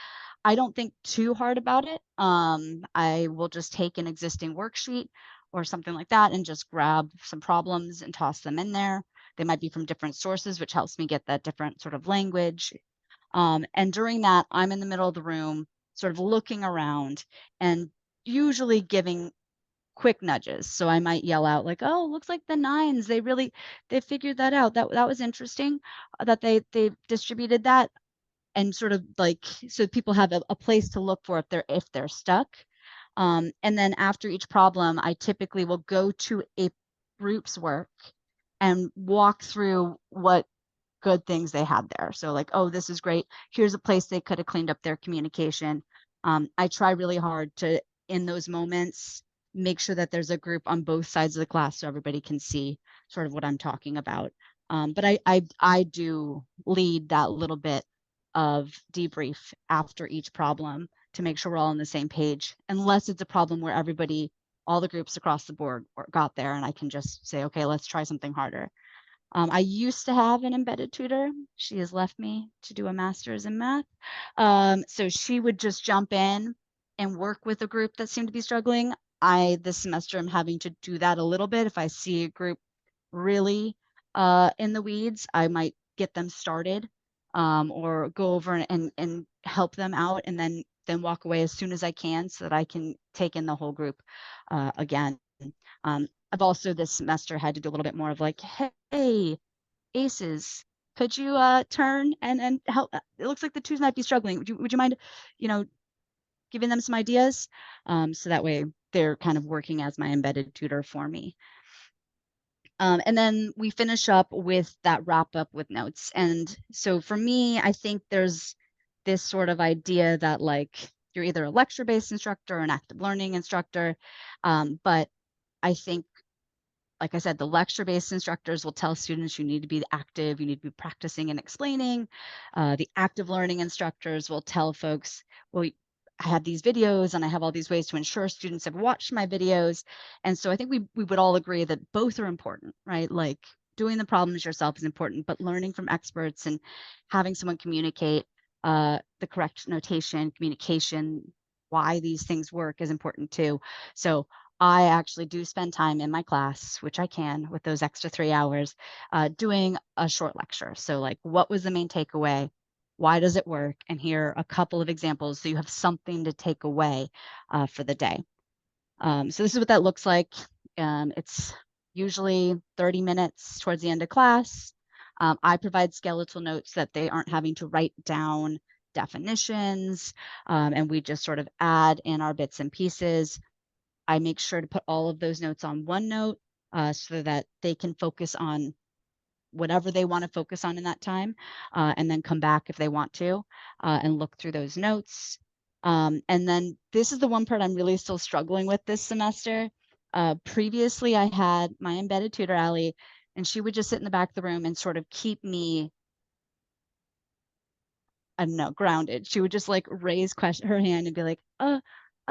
I don't think too hard about it. I will just take an existing worksheet or something like that and just grab some problems and toss them in there. They might be from different sources, which helps me get that different sort of language. And during that, I'm in the middle of the room, sort of looking around and usually giving quick nudges. So I might yell out like, oh, looks like the 9s, they figured that out. That was interesting that they distributed that. And sort of like, so people have a place to look for if they're stuck. And then after each problem, I typically will go to a group's work and walk through what good things they had there. So like, oh, this is great. Here's a place they could have cleaned up their communication. I try really hard to, in those moments, make sure that there's a group on both sides of the class so everybody can see sort of what I'm talking about. But I do lead that little bit of debrief after each problem to make sure we're all on the same page, unless it's a problem where everybody, all the groups across the board got there and I can just say, okay, let's try something harder. I used to have an embedded tutor. She has left me to do a master's in math. So she would just jump in and work with a group that seemed to be struggling. This semester, I'm having to do that a little bit. If I see a group really in the weeds, I might get them started or go over and help them out and then walk away as soon as I can so that I can take in the whole group again. I've also this semester had to do a little bit more of like, hey, ACEs, could you turn and help? It looks like the twos might be struggling. Would you mind, giving them some ideas? So that way they're kind of working as my embedded tutor for me. And then we finish up with that wrap up with notes. And so for me, I think there's this sort of idea that like you're either a lecture-based instructor or an active learning instructor. But I think, like I said, the lecture-based instructors will tell students you need to be active, you need to be practicing and explaining. The active learning instructors will tell folks, well, I have these videos and I have all these ways to ensure students have watched my videos. And so I think we would all agree that both are important, right? Like doing the problems yourself is important, but learning from experts and having someone communicate the correct notation, communication, why these things work is important too. So I actually do spend time in my class, which I can with those extra 3 hours, doing a short lecture. So like, what was the main takeaway? Why does it work? And here are a couple of examples so you have something to take away for the day. So this is what that looks like. It's usually 30 minutes towards the end of class. I provide skeletal notes that they aren't having to write down definitions, and we just sort of add in our bits and pieces. I make sure to put all of those notes on OneNote so that they can focus on whatever they want to focus on in that time, and then come back if they want to and look through those notes. And then this is the one part I'm really still struggling with this semester. Previously, I had my embedded tutor, Allie, and she would just sit in the back of the room and sort of keep me, I don't know, grounded. She would just like raise her hand and be like,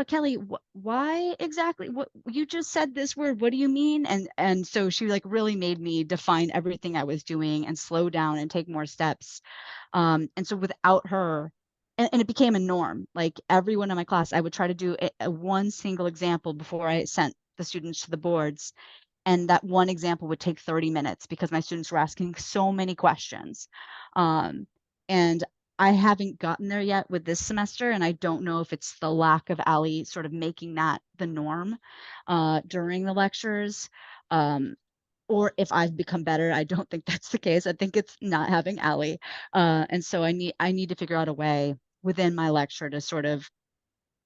Kelly, why exactly? What you just said this word, what do you mean? And so she like really made me define everything I was doing and slow down and take more steps. And so without her, and it became a norm. Like everyone in my class, I would try to do a one single example before I sent the students to the boards. And that one example would take 30 minutes because my students were asking so many questions. And I haven't gotten there yet with this semester, and I don't know if it's the lack of Allie sort of making that the norm during the lectures, or if I've become better. I don't think that's the case. I think it's not having Allie, and so I need to figure out a way within my lecture to sort of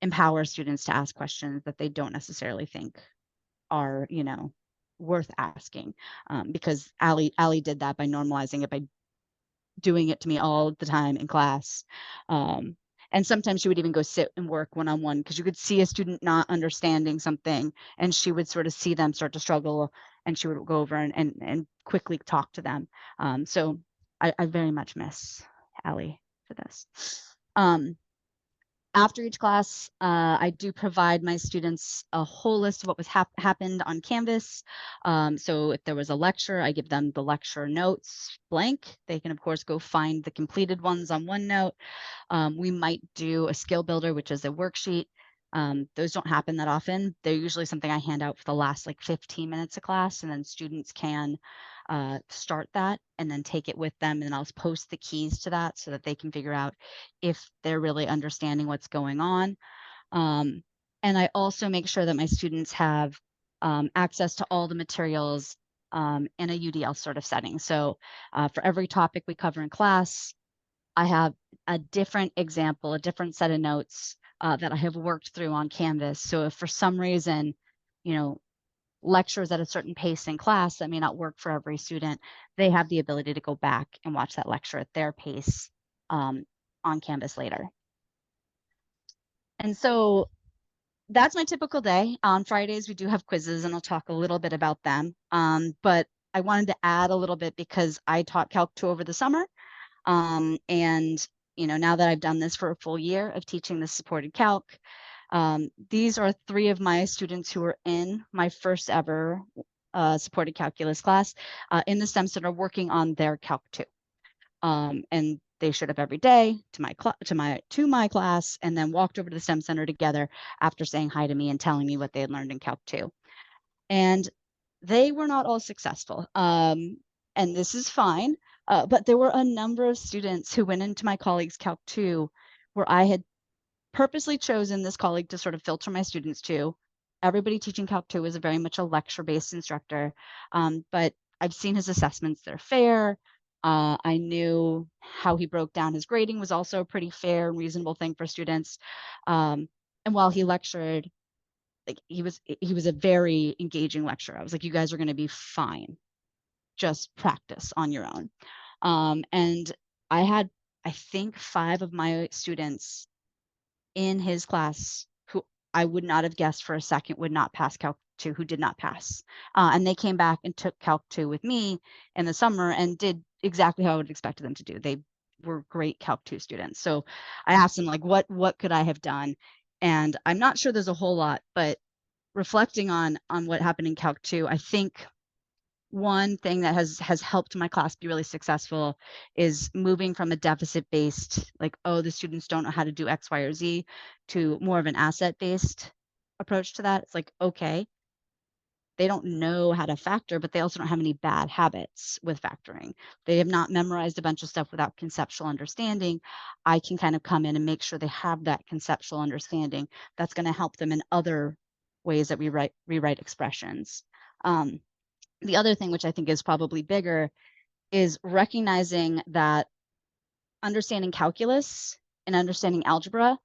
empower students to ask questions that they don't necessarily think are, worth asking, because Allie did that by normalizing it, by doing it to me all the time in class. And sometimes she would even go sit and work one-on-one because you could see a student not understanding something and she would sort of see them start to struggle and she would go over and quickly talk to them. So I very much miss Allie for this. After each class, I do provide my students a whole list of what was happened on Canvas. So if there was a lecture, I give them the lecture notes blank. They can, of course, go find the completed ones on OneNote. We might do a skill builder, which is a worksheet. Those don't happen that often. They're usually something I hand out for the last like 15 minutes of class, and then students can start that and then take it with them, and I'll post the keys to that so that they can figure out if they're really understanding what's going on. And I also make sure that my students have access to all the materials in a UDL sort of setting. So for every topic we cover in class, I have a different example, a different set of notes that I have worked through on Canvas. So if for some reason, lectures at a certain pace in class that may not work for every student, they have the ability to go back and watch that lecture at their pace on Canvas later. And so that's my typical day. On Fridays, we do have quizzes, and I'll talk a little bit about them. But I wanted to add a little bit because I taught Calc 2 over the summer. And now that I've done this for a full year of teaching the supported Calc, these are 3 of my students who were in my first ever supported calculus class in the STEM Center working on their Calc 2. And they showed up every day to my class and then walked over to the STEM Center together after saying hi to me and telling me what they had learned in Calc 2. And they were not all successful. And this is fine. But there were a number of students who went into my colleague's Calc 2 where I had purposely chosen this colleague to sort of filter my students to. Everybody teaching Calc 2 is very much a lecture-based instructor, but I've seen his assessments, they're fair. I knew how he broke down his grading was also a pretty fair and reasonable thing for students. And while he lectured, like he was a very engaging lecturer. I was like, you guys are going to be fine. Just practice on your own. And I had, I think, 5 of my students in his class who I would not have guessed for a second would not pass Calc 2, who did not pass. And they came back and took Calc 2 with me in the summer and did exactly how I would have expected them to do. They were great Calc 2 students. So I asked them, like, what could I have done? And I'm not sure there's a whole lot, but reflecting on what happened in Calc 2, I think one thing that has helped my class be really successful is moving from a deficit based, like, oh, the students don't know how to do X, Y, or Z, to more of an asset based approach to that. It's like, okay, they don't know how to factor, but they also don't have any bad habits with factoring. They have not memorized a bunch of stuff without conceptual understanding. I can kind of come in and make sure they have that conceptual understanding that's going to help them in other ways that we rewrite expressions. The other thing, which I think is probably bigger, is recognizing that understanding calculus and understanding algebra,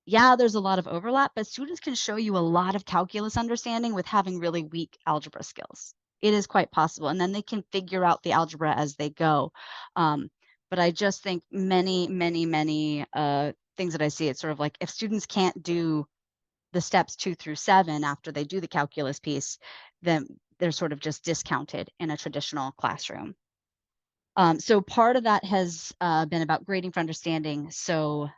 yeah, there's a lot of overlap, but students can show you a lot of calculus understanding with having really weak algebra skills. It is quite possible. And then they can figure out the algebra as they go. But I just think many things that I see, it's sort of like if students can't do the steps 2 through 7 after they do the calculus piece, then they're sort of just discounted in a traditional classroom. So part of that has been about grading for understanding. So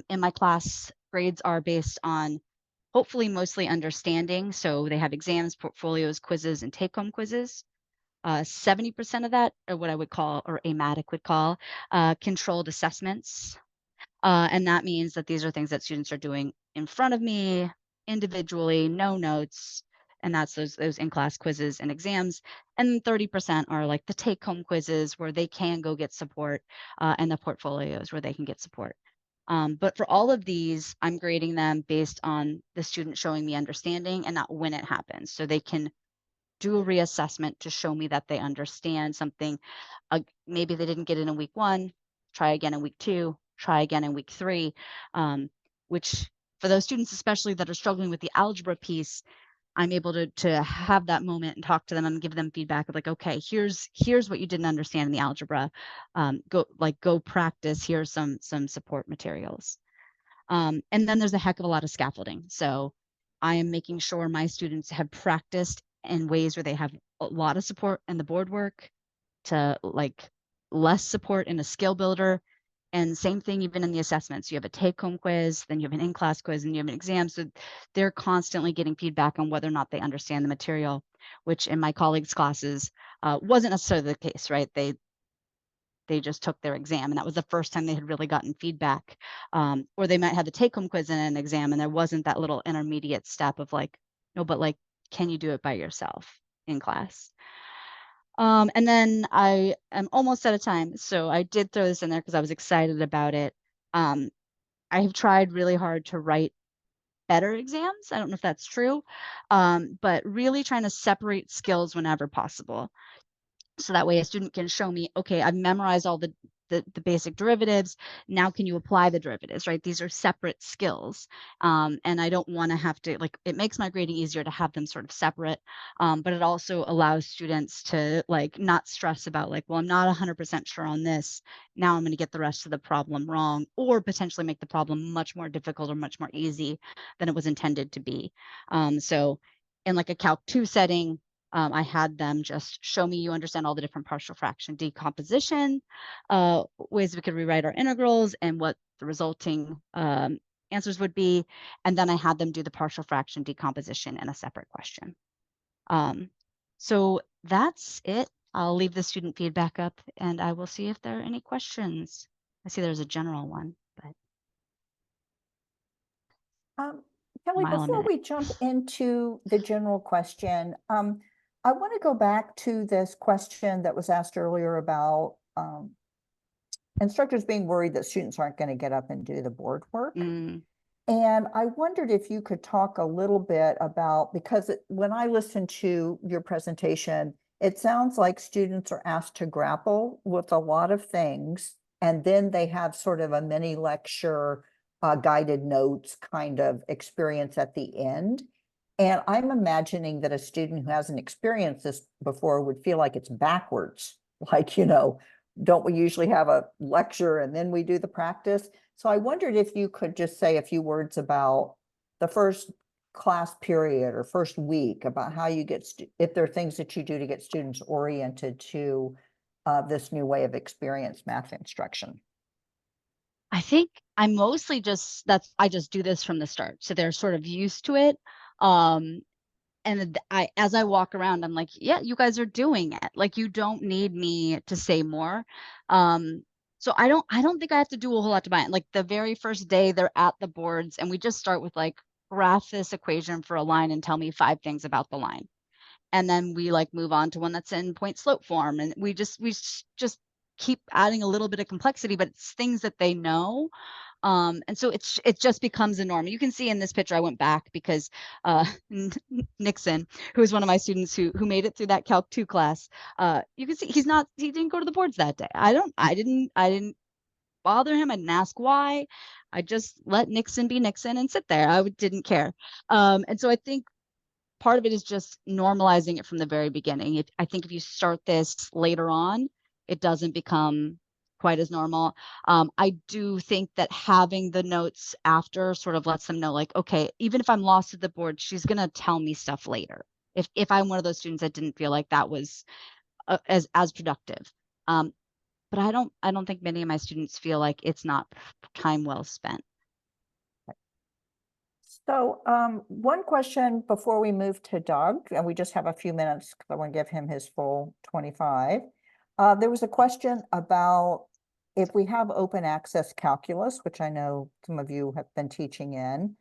in my class, grades are based on hopefully mostly understanding. So they have exams, portfolios, quizzes, and take-home quizzes. 70% of that are what I would call, or AMATIC would call, controlled assessments. And that means that these are things that students are doing in front of me, individually, no notes, and that's those in-class quizzes and exams. And 30% are like the take-home quizzes where they can go get support, and the portfolios where they can get support. But for all of these, I'm grading them based on the student showing me understanding and not when it happens. So they can do a reassessment to show me that they understand something. Maybe they didn't get it in week 1, try again in week 2, try again in week 3, which for those students, especially that are struggling with the algebra piece, I'm able to have that moment and talk to them and give them feedback of like, okay, here's what you didn't understand in the algebra. Go practice. Here's some support materials. And then there's a heck of a lot of scaffolding. So I am making sure my students have practiced in ways where they have a lot of support in the board work, to like less support in a skill builder. And same thing even in the assessments. You have a take-home quiz, then you have an in-class quiz, and you have an exam. So they're constantly getting feedback on whether or not they understand the material, which in my colleagues' classes wasn't necessarily the case, right? They just took their exam, and that was the first time they had really gotten feedback. Or they might have the take-home quiz and an exam, and there wasn't that little intermediate step of like, no, but like, can you do it by yourself in class? And then I am almost out of time, so I did throw this in there because I was excited about it. I have tried really hard to write better exams. I don't know if that's true, but really trying to separate skills whenever possible. So that way a student can show me, okay, I've memorized all the basic derivatives. Now can you apply the derivatives, right? These are separate skills. And I don't want to have to, like, it makes my grading easier to have them sort of separate. But it also allows students to like not stress about like, well, I'm not 100% sure on this. Now I'm going to get the rest of the problem wrong, or potentially make the problem much more difficult or much more easy than it was intended to be. So in like a Calc 2 setting, I had them just show me you understand all the different partial fraction decomposition, ways we could rewrite our integrals, and what the resulting answers would be. And then I had them do the partial fraction decomposition in a separate question. So that's it. I'll leave the student feedback up, and I will see if there are any questions. I see there's a general one, but Kelly, mile a before minute. we jump into the general question, I want to go back to this question that was asked earlier about instructors being worried that students aren't going to get up and do the board work. And I wondered if you could talk a little bit about, because when I listened to your presentation, it sounds like students are asked to grapple with a lot of things, and then they have sort of a mini lecture, guided notes kind of experience at the end. And I'm imagining that a student who hasn't experienced this before would feel like it's backwards. Like, don't we usually have a lecture and then we do the practice? So I wondered if you could just say a few words about the first class period or first week, about how you get, if there are things that you do to get students oriented to this new way of experience math instruction. I think I'm mostly I just do this from the start. So they're sort of used to it. And as I walk around, I'm like, yeah, you guys are doing it. Like, you don't need me to say more. So I don't think I have to do a whole lot to buy it. Like, the very first day they're at the boards, and we just start with like, graph this equation for a line and tell me 5 things about the line. And then we like move on to one that's in point slope form, and we just keep adding a little bit of complexity, but it's things that they know. And so it just becomes a norm. You can see in this picture, I went back because Nixon, who is one of my students who made it through that Calc 2 class, you can see he didn't go to the boards that day. I didn't bother him. I didn't ask why. I just let Nixon be Nixon and sit there. Didn't care. And so I think part of it is just normalizing it from the very beginning. I think if you start this later on, it doesn't become quite as normal. I do think that having the notes after sort of lets them know, like, okay, even if I'm lost at the board, she's going to tell me stuff later. If I'm one of those students that didn't feel like that was as productive. But I don't think many of my students feel like it's not time well spent. So one question before we move to Doug, and we just have a few minutes because I want to give him his full 25. There was a question about if we have open access calculus, which I know some of you have been teaching in,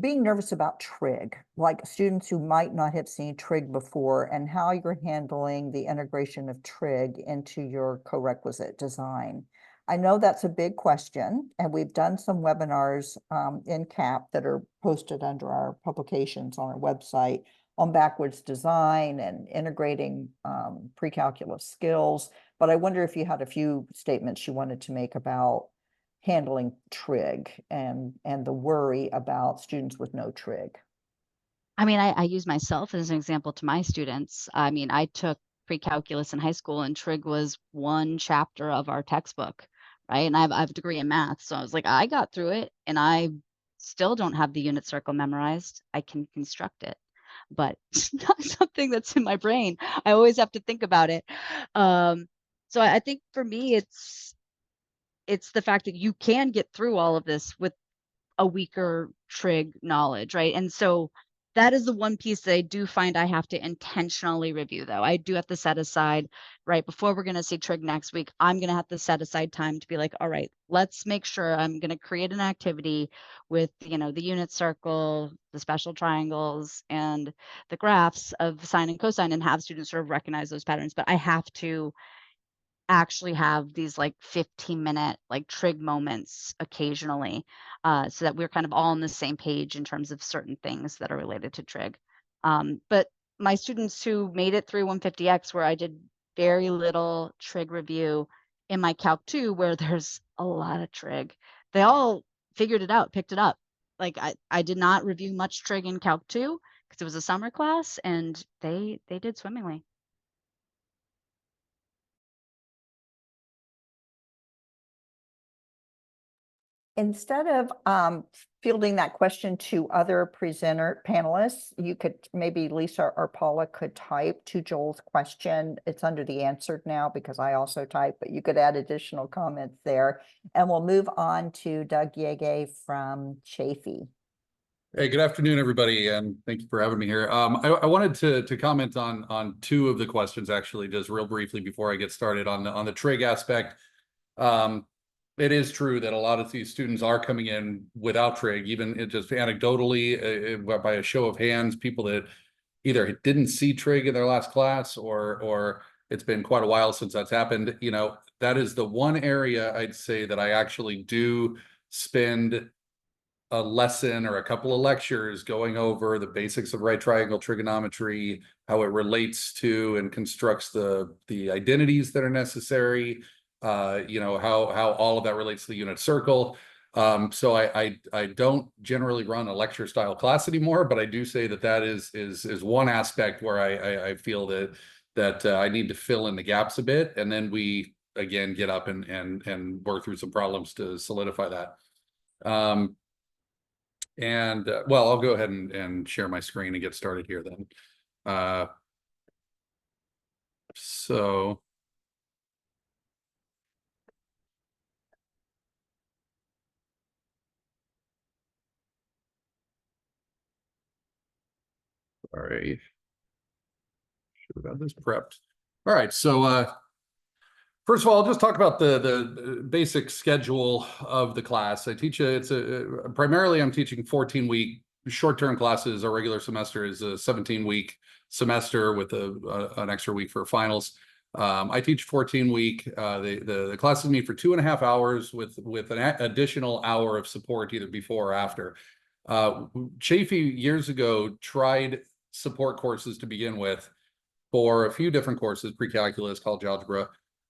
being nervous about trig, like students who might not have seen trig before, and how you're handling the integration of trig into your co-requisite design. I know that's a big question, and we've done some webinars in CAP that are posted under our publications on our website on backwards design and integrating pre-calculus skills. But I wonder if you had a few statements you wanted to make about handling trig and the worry about students with no trig. I mean, I use myself as an example to my students. I mean, I took pre-calculus in high school, and trig was one chapter of our textbook, right? And I have a degree in math, so I was like, I got through it, and I still don't have the unit circle memorized. I can construct it, but it's not something that's in my brain. I always have to think about it. So I think for me, it's the fact that you can get through all of this with a weaker trig knowledge, right? And so that is the one piece that I do find I have to intentionally review, though. I do have to set aside, right, before we're going to see trig next week, I'm going to have to set aside time to be like, all right, let's make sure I'm going to create an activity with, the unit circle, the special triangles, and the graphs of sine and cosine, and have students sort of recognize those patterns. But I have to actually have these like 15-minute like trig moments occasionally, so that we're kind of all on the same page in terms of certain things that are related to trig. But my students who made it through 150X, where I did very little trig review, in my Calc 2, where there's a lot of trig, they all figured it out, picked it up. Like I did not review much trig in Calc 2 because it was a summer class, and they did swimmingly. Instead of fielding that question to other panelists, you could maybe Lisa or Paula could type to Joel's question. It's under the answered now because I also type, but you could add additional comments there. And we'll move on to Doug Yege from Chafee. Hey, good afternoon, everybody, and thank you for having me here. I wanted to comment on two of the questions, actually, just real briefly before I get started on the trig aspect. It is true that a lot of these students are coming in without trig, even just anecdotally, by a show of hands, people that either didn't see trig in their last class or it's been quite a while since that's happened. That is the one area I'd say that I actually do spend a lesson or a couple of lectures going over the basics of right triangle trigonometry, how it relates to and constructs the identities that are necessary, you know, how all of that relates to the unit circle. So I don't generally run a lecture style class anymore, but I do say that is one aspect where I feel that I need to fill in the gaps a bit, and then we again get up and work through some problems to solidify that. Well, I'll go ahead and share my screen and get started here then. So all right, should have had this prepped. All right, so first of all, I'll just talk about the basic schedule of the class. I teach primarily I'm teaching 14-week short-term classes. Our regular semester is a 17-week semester with an extra week for finals. I teach 14-week. The classes meet for 2.5 hours with an additional hour of support either before or after. Chafee years ago tried support courses to begin with for a few different courses, pre-calculus, college algebra,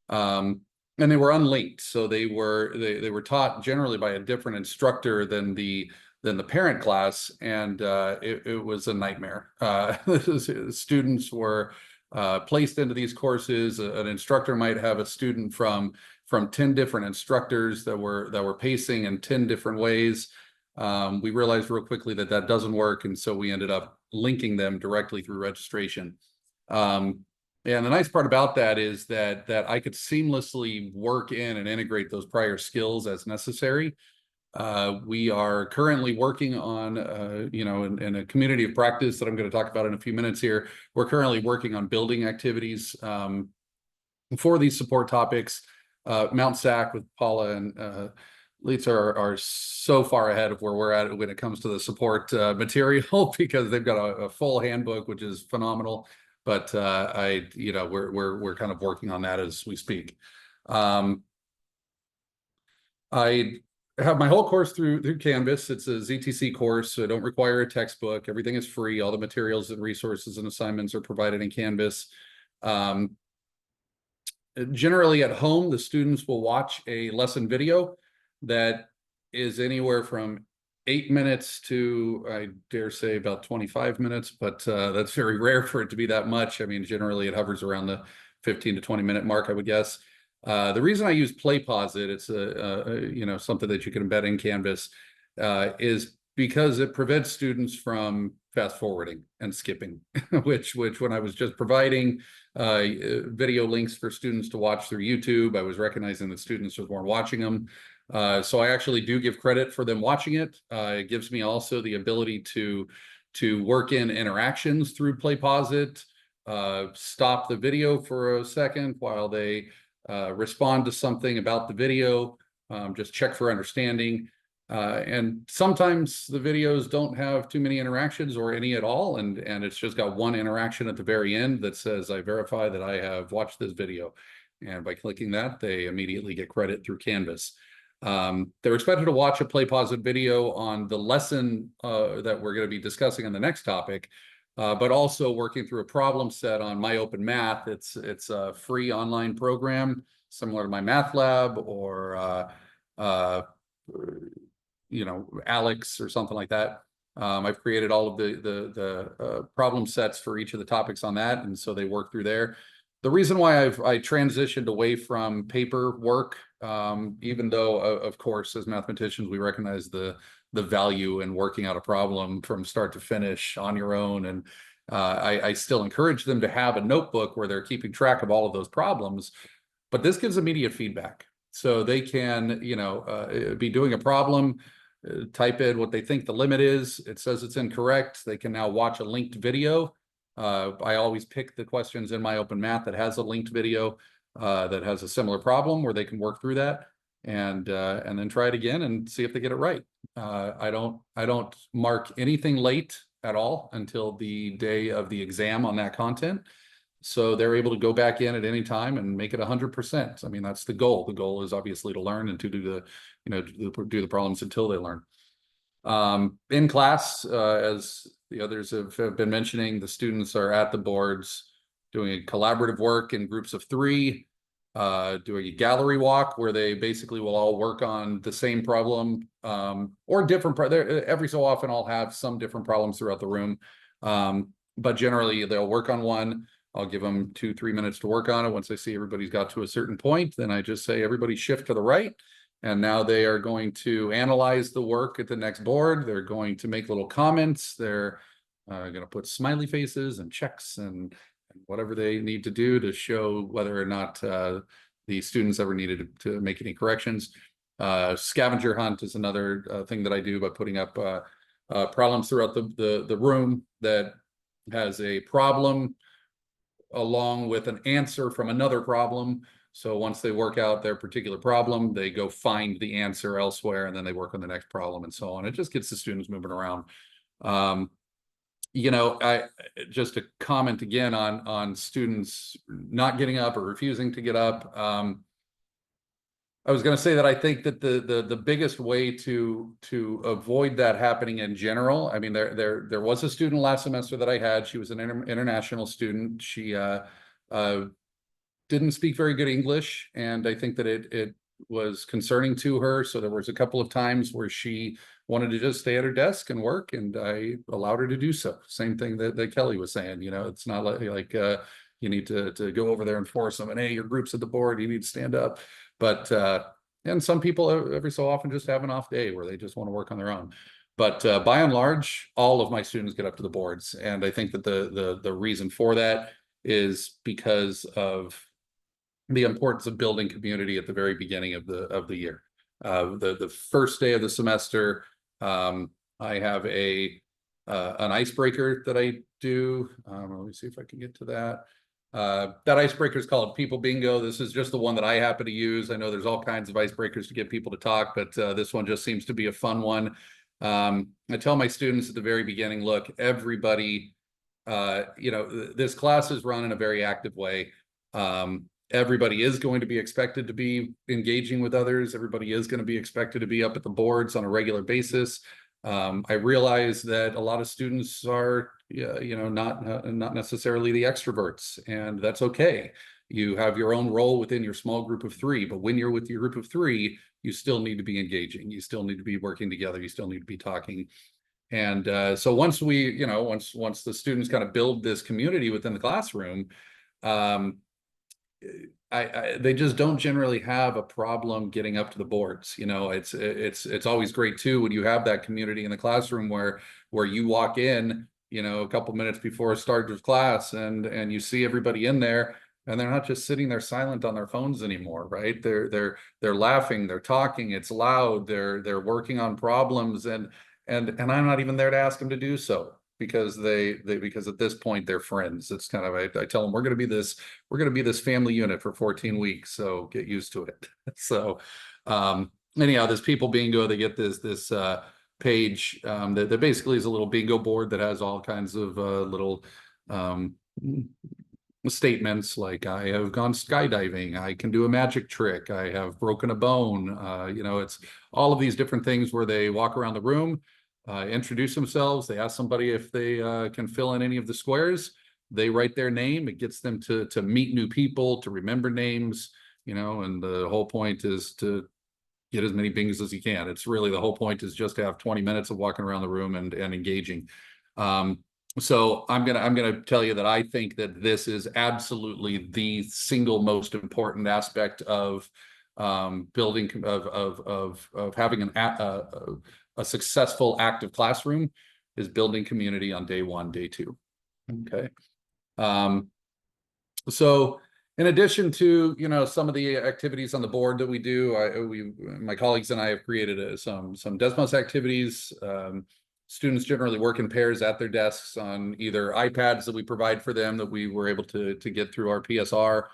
and they were unlinked. So they were taught generally by a different instructor than the parent class, and it was a nightmare. Students were placed into these courses. An instructor might have a student from 10 different instructors that were pacing in 10 different ways. We realized real quickly that doesn't work, and so we ended up linking them directly through registration. And the nice part about that is that I could seamlessly work in and integrate those prior skills as necessary. We are currently working on, you know, in a community of practice that I'm going to talk about in a few minutes here. We're currently working on building activities for these support topics. Mount SAC with Paula and Leitz are so far ahead of where we're at when it comes to the support material, because they've got a full handbook, which is phenomenal. But you know, we're kind of working on that as we speak. I have my whole course through Canvas. It's a ZTC course, so I don't require a textbook. Everything is free. All the materials and resources and assignments are provided in Canvas. Generally at home, the students will watch a lesson video that is anywhere from 8 minutes to, I dare say, about 25 minutes, but that's very rare for it to be that much. I mean, generally it hovers around the 15 to 20 minute mark, I would guess. The reason I use Play Pause It, it's you know, something that you can embed in Canvas, is because it prevents students from fast forwarding and skipping, which when I was just providing video links for students to watch through YouTube, I was recognizing that students weren't watching them. So I actually do give credit for them watching it. It gives me also the ability to work in interactions through Play Pause It, stop the video for a second while they respond to something about the video, just check for understanding. And sometimes the videos don't have too many interactions or any at all, and it's just got one interaction at the very end that says, I verify that I have watched this video. And by clicking that, they immediately get credit through Canvas. They're expected to watch a Play Pause It video on the lesson that we're going to be discussing on the next topic, but also working through a problem set on My Open Math. It's a free online program similar to my Math Lab or you know, Alex or something like that. I've created all of the problem sets for each of the topics on that, and so they work through there. The reason why I transitioned away from paper work, even though, of course, as mathematicians, we recognize the value in working out a problem from start to finish on your own. And I still encourage them to have a notebook where they're keeping track of all of those problems. But this gives immediate feedback. So they can, you know, be doing a problem, type in what they think the limit is. It says it's incorrect. They can now watch a linked video. I always pick the questions in My Open Math that has a linked video that has a similar problem where they can work through that and then try it again and see if they get it right. I don't mark anything late at all until the day of the exam on that content. So they're able to go back in at any time and make it 100%. I mean, that's the goal. The goal is obviously to learn and to do the, you know, do the problems until they learn. In class, as the others have been mentioning, the students are at the boards doing collaborative work in groups of 3, doing a gallery walk where they basically will all work on the same problem, or different, every so often I'll have some different problems throughout the room. But generally they'll work on one. I'll give them 2-3 minutes to work on it. Once I see everybody's got to a certain point, then I just say, everybody shift to the right. And now they are going to analyze the work at the next board. They're going to make little comments. They're going to put smiley faces and checks and whatever they need to do to show whether or not the students ever needed to make any corrections. Scavenger hunt is another thing that I do by putting up problems throughout the room that has a problem along with an answer from another problem. So once they work out their particular problem, they go find the answer elsewhere, and then they work on the next problem and so on. It just gets the students moving around. You know, I just to comment again on students not getting up or refusing to get up. I was going to say that I think that the biggest way to avoid that happening in general, I mean, there was a student last semester that I had. She was an international student. She didn't speak very good English, and I think that it was concerning to her. So there was a couple of times where she wanted to just stay at her desk and work, and I allowed her to do so. Same thing that Kelly was saying. You know, it's not like you need to go over there and force them, and hey, your group's at the board, you need to stand up. But and some people every so often just have an off day where they just want to work on their own. But by and large, all of my students get up to the boards, and I think that the reason for that is because of the importance of building community at the very beginning of the year. The first day of the semester, I have an icebreaker that I do. Let me see if I can get to that. That icebreaker is called People Bingo. This is just the one that I happen to use. I know there's all kinds of icebreakers to get people to talk, but this one just seems to be a fun one. I tell my students at the very beginning, look, everybody, you know, this class is run in a very active way. Everybody is going to be expected to be engaging with others. Everybody is going to be expected to be up at the boards on a regular basis. I realize that a lot of students are, you know, not necessarily the extroverts, and that's okay. You have your own role within your small group of 3, but when you're with your group of 3, you still need to be engaging. You still need to be working together. You still need to be talking. And so once we, you know, once the students kind of build this community within the classroom, they just don't generally have a problem getting up to the boards. You know, it's always great too when you have that community in the classroom where you walk in, you know, a couple minutes before start of class, and you see everybody in there, and they're not just sitting there silent on their phones anymore, right? They're laughing, they're talking, it's loud, they're working on problems, and I'm not even there to ask them to do so, because because at this point they're friends. It's kind of, I tell them, we're going to be this family unit for 14 weeks, so get used to it. So anyhow, this People Bingo, they get this page that basically is a little bingo board that has all kinds of little statements like, I have gone skydiving, I can do a magic trick, I have broken a bone. You know, it's all of these different things where they walk around the room, introduce themselves, they ask somebody if they can fill in any of the squares, they write their name, it gets them to meet new people, to remember names, you know, and the whole point is to get as many bingos as you can. It's really, the whole point is just to have 20 minutes of walking around the room and engaging. So I'm gonna tell you that I think that this is absolutely the single most important aspect of building of having a successful active classroom, is building community on day 1, day 2. Okay. So in addition to, you know, some of the activities on the board that we do, my colleagues and I have created some Desmos activities. Students generally work in pairs at their desks on either iPads that we provide for them that we were able to get through our PSR,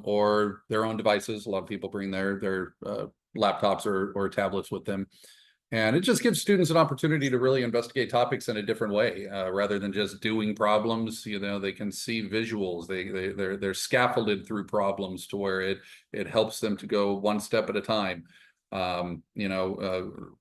or their own devices. A lot of people bring their laptops or tablets with them. And it just gives students an opportunity to really investigate topics in a different way, rather than just doing problems. You know, they can see visuals. They're scaffolded through problems to where it helps them to go one step at a time. You know,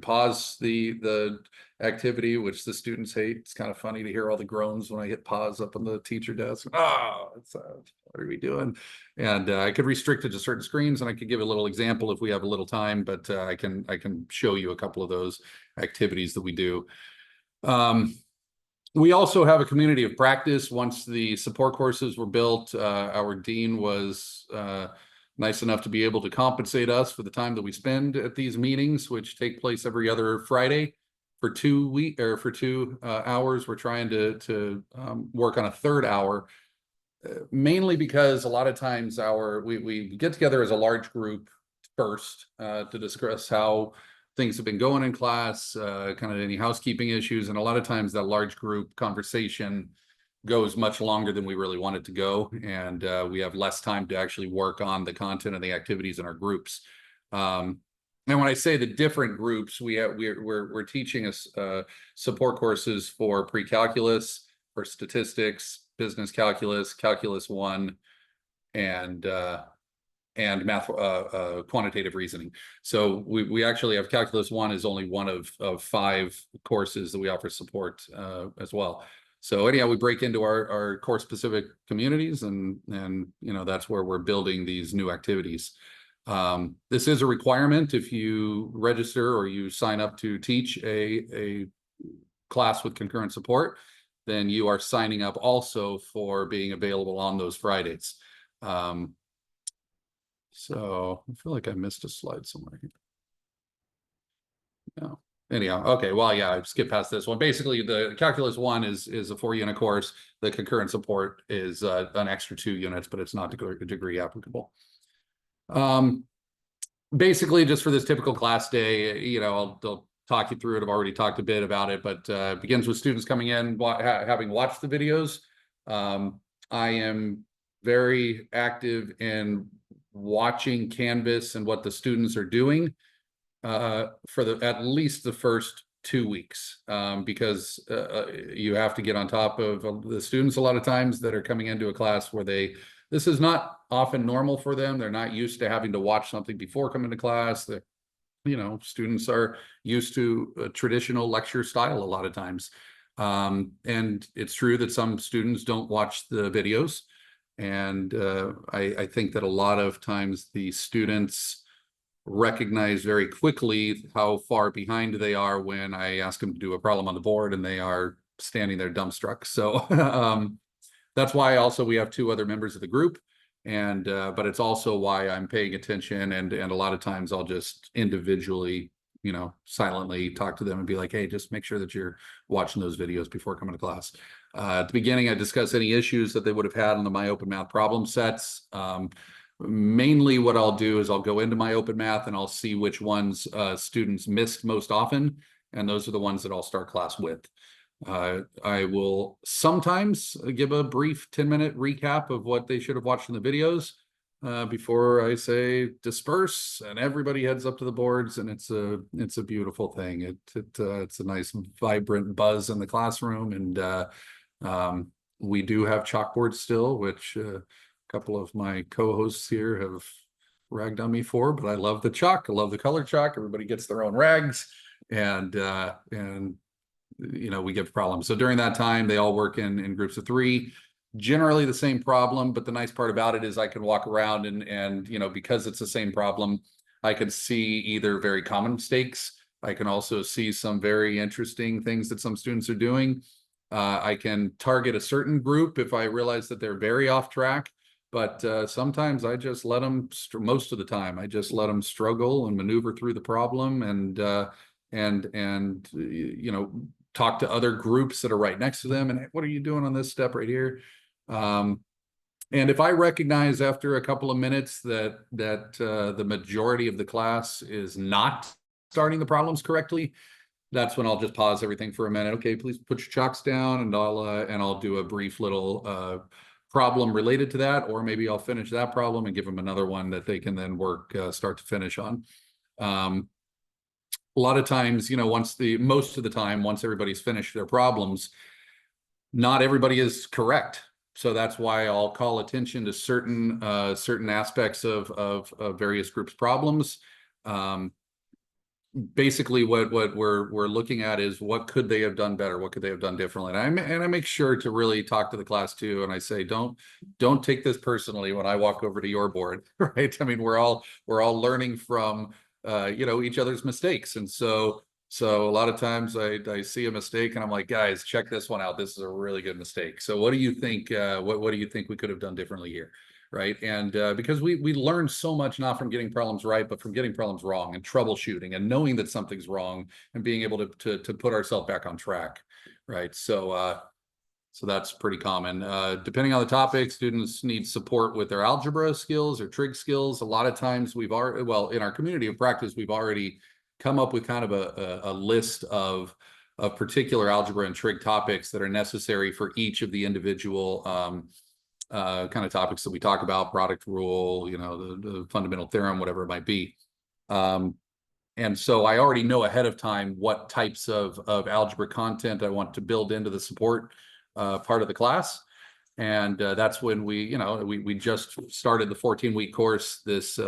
pause the activity, which the students hate. It's kind of funny to hear all the groans when I hit pause up on the teacher desk. What are we doing? And I could restrict it to certain screens, and I could give a little example if we have a little time, but I can show you a couple of those activities that we do. We also have a community of practice. Once the support courses were built, our dean was nice enough to be able to compensate us for the time that we spend at these meetings, which take place every other Friday for 2 hours. We're trying to work on a third hour, mainly because a lot of times we get together as a large group first to discuss how things have been going in class, kind of any housekeeping issues. And a lot of times that large group conversation goes much longer than we really want it to go. And we have less time to actually work on the content and the activities in our groups. And when I say the different groups, we're teaching us support courses for pre-calculus, for statistics, business calculus, calculus 1, and math, quantitative reasoning. So we actually have calculus 1 is only one of 5 courses that we offer support as well. So anyhow, we break into our course specific communities, and that's where we're building these new activities. This is a requirement. If you register or you sign up to teach a class with concurrent support, then you are signing up also for being available on those Fridays. So I feel like I missed a slide somewhere here. No. Anyhow, okay. Well, yeah, I skipped past this one. Basically, the calculus 1 is a 4-unit course. The concurrent support is an extra 2 units, but it's not degree applicable. Basically, just for this typical class day, I'll talk you through it. I've already talked a bit about it, but it begins with students coming in, having watched the videos. I am very active in watching Canvas and what the students are doing for at least the first 2 weeks, because you have to get on top of the students a lot of times that are coming into a class where this is not often normal for them. They're not used to having to watch something before coming to class. Students are used to a traditional lecture style a lot of times. And it's true that some students don't watch the videos. And I think that a lot of times the students recognize very quickly how far behind they are when I ask them to do a problem on the board and they are standing there dumbstruck. So that's why also we have 2 other members of the group. And but it's also why I'm paying attention, and a lot of times I'll just individually silently talk to them and be like, hey, just make sure that you're watching those videos before coming to class. At the beginning, I discuss any issues that they would have had on the My Open Math problem sets. Mainly what I'll do is I'll go into My Open Math and I'll see which ones students missed most often. And those are the ones that I'll start class with. I will sometimes give a brief 10-minute recap of what they should have watched in the videos before I say disperse, and everybody heads up to the boards, and it's a beautiful thing. It's a nice vibrant buzz in the classroom, and we do have chalkboards still, which a couple of my co-hosts here have ragged on me for, but I love the chalk. I love the color chalk. Everybody gets their own rags, and we give problems. So during that time, they all work in groups of 3. Generally the same problem, but the nice part about it is I can walk around and because it's the same problem, I can see either very common mistakes. I can also see some very interesting things that some students are doing. I can target a certain group if I realize that they're very off track, but sometimes I just let them, most of the time, I just let them struggle and maneuver through the problem, and talk to other groups that are right next to them. And hey, what are you doing on this step right here? And if I recognize after a couple of minutes that the majority of the class is not starting the problems correctly, that's when I'll just pause everything for a minute. Okay, please put your chalks down, and I'll do a brief little problem related to that, or maybe I'll finish that problem and give them another one that they can then work start to finish on. A lot of times, most of the time, once everybody's finished their problems, not everybody is correct. So that's why I'll call attention to certain aspects of various groups' problems. basically what we're looking at is what could they have done better? What could they have done differently? And I make sure to really talk to the class too. And I say, don't take this personally when I walk over to your board, right? I mean, we're all learning from, each other's mistakes. And so a lot of times I see a mistake and I'm like, guys, check this one out. This is a really good mistake. So what do you think, what do you think we could have done differently here? Right. And because we learn so much, not from getting problems right, but from getting problems wrong and troubleshooting and knowing that something's wrong and being able to put ourselves back on track. Right. So that's pretty common. Depending on the topic, students need support with their algebra skills or trig skills. A lot of times we've already, well, in our community of practice, we've already come up with kind of a list of particular algebra and trig topics that are necessary for each of the individual kind of topics that we talk about, product rule, the fundamental theorem, whatever it might be. And so I already know ahead of time what types of algebra content I want to build into the support part of the class. And that's when we just started the 14-week course this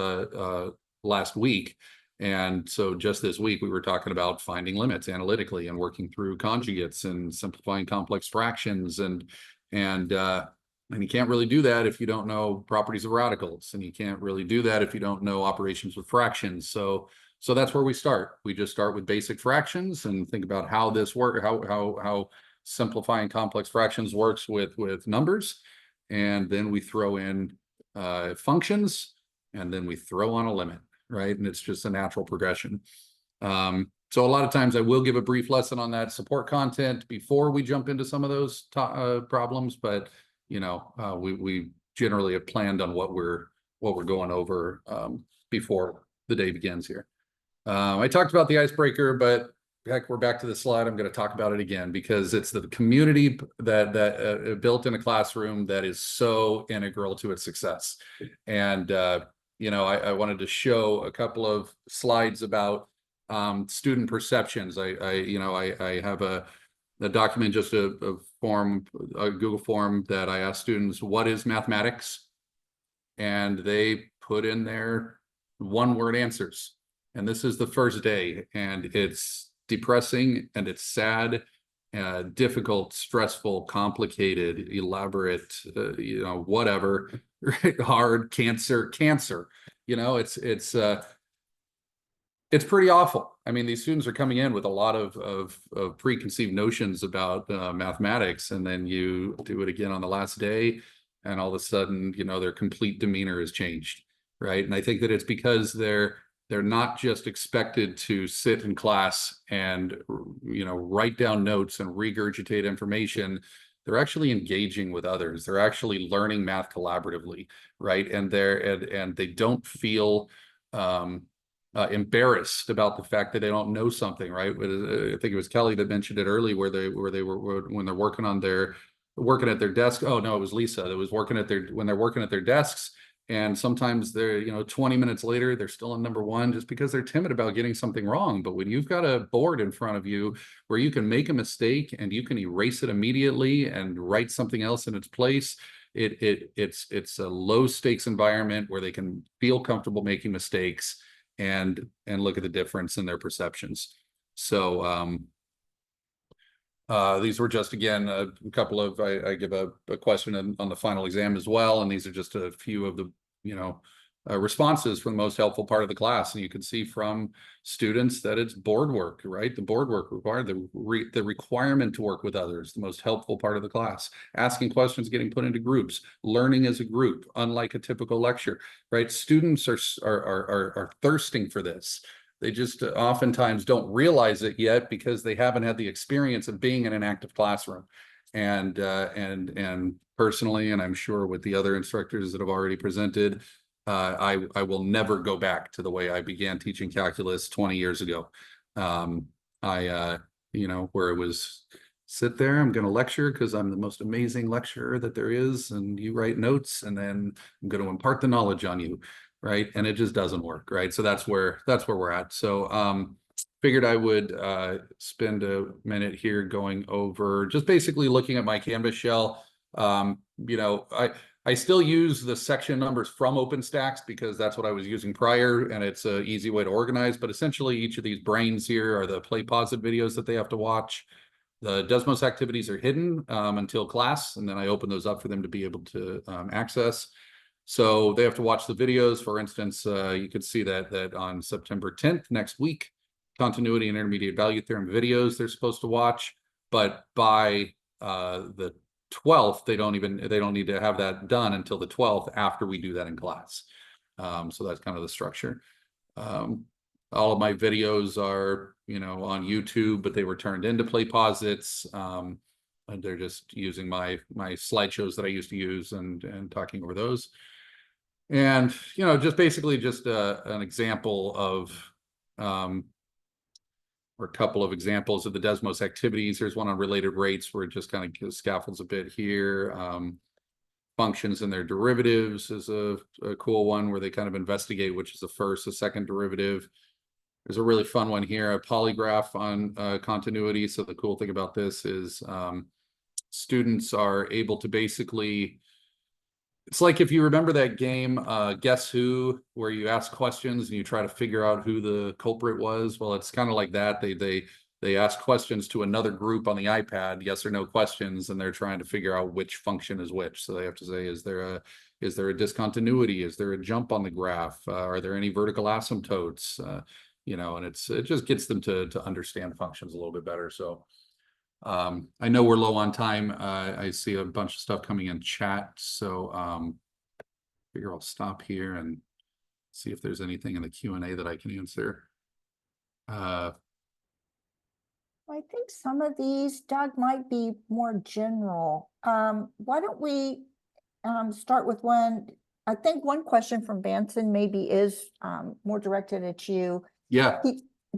last week. And so just this week, we were talking about finding limits analytically and working through conjugates and simplifying complex fractions. And you can't really do that if you don't know properties of radicals. And you can't really do that if you don't know operations with fractions. So that's where we start. We just start with basic fractions and think about how this works, how simplifying complex fractions works with numbers. And then we throw in functions, and then we throw on a limit, right? And it's just a natural progression. So a lot of times I will give a brief lesson on that support content before we jump into some of those problems, but we generally have planned on what we're going over before the day begins here. I talked about the icebreaker, but heck, we're back to the slide. I'm going to talk about it again because it's the community that built in a classroom that is so integral to its success. And I wanted to show a couple of slides about student perceptions. I have a document, just a form, a Google form that I asked students, what is mathematics? And they put in their one-word answers. And this is the first day, and it's depressing and it's sad, difficult, stressful, complicated, elaborate, whatever, hard, cancer. It's pretty awful. I mean, these students are coming in with a lot of preconceived notions about mathematics, and then you do it again on the last day, and all of a sudden, their complete demeanor has changed, right? And I think that it's because they're not just expected to sit in class and write down notes and regurgitate information. They're actually engaging with others. They're actually learning math collaboratively, right? And they don't feel embarrassed about the fact that they don't know something, right? I think it was Kelly that mentioned it early, where they were when they're working at their desk. Oh no, it was Lisa that was when they're working at their desks. And sometimes they're, 20 minutes later, they're still on number one just because they're timid about getting something wrong. But when you've got a board in front of you where you can make a mistake and you can erase it immediately and write something else in its place, it's a low stakes environment where they can feel comfortable making mistakes and look at the difference in their perceptions. So these were just, again, a couple of, I give a question on the final exam as well. And these are just a few of the, responses from the most helpful part of the class. And you can see from students that it's board work, right? The board work required, the requirement to work with others, the most helpful part of the class. Asking questions, getting put into groups, learning as a group, unlike a typical lecture, right? Students are thirsting for this. They just oftentimes don't realize it yet because they haven't had the experience of being in an active classroom. And personally, and I'm sure with the other instructors that have already presented, I will never go back to the way I began teaching calculus 20 years ago. Where it was sit there, I'm going to lecture because I'm the most amazing lecturer that there is, and you write notes, and then I'm going to impart the knowledge on you. Right. And it just doesn't work. Right. So that's where we're at. So figured I would spend a minute here going over just basically looking at my Canvas shell. I I still use the section numbers from OpenStax because that's what I was using prior, and it's an easy way to organize. But essentially, each of these brains here are the play pause it videos that they have to watch. The Desmos activities are hidden until class, and then I open those up for them to be able to access. So they have to watch the videos. For instance, you could see that on September 10th, next week, continuity and intermediate value theorem videos they're supposed to watch. But by the 12th, they don't need to have that done until the 12th after we do that in class. So that's kind of the structure. All of my videos are, on YouTube, but they were turned into play posits. And they're just using my slideshows that I used to use and talking over those. And, just basically just an example of, or a couple of examples of the Desmos activities. There's one on related rates where it just kind of scaffolds a bit here. Functions and their derivatives is a cool one where they kind of investigate which is the first, the second derivative. There's a really fun one here, a polygraph on continuity. So the cool thing about this is students are able to basically, it's like if you remember that game, Guess Who, where you ask questions and you try to figure out who the culprit was. Well, it's kind of like that. They ask questions to another group on the iPad, yes or no questions, and they're trying to figure out which function is which. So they have to say, is there a discontinuity? Is there a jump on the graph? Are there any vertical asymptotes? And it just gets them to understand functions a little bit better. So I know we're low on time. I see a bunch of stuff coming in chat, so figure I'll stop here and see if there's anything in the Q&A that I can answer. I think some of these, Doug, might be more general. Why don't we start with one? I think one question from Banson maybe is more directed at you. Yeah.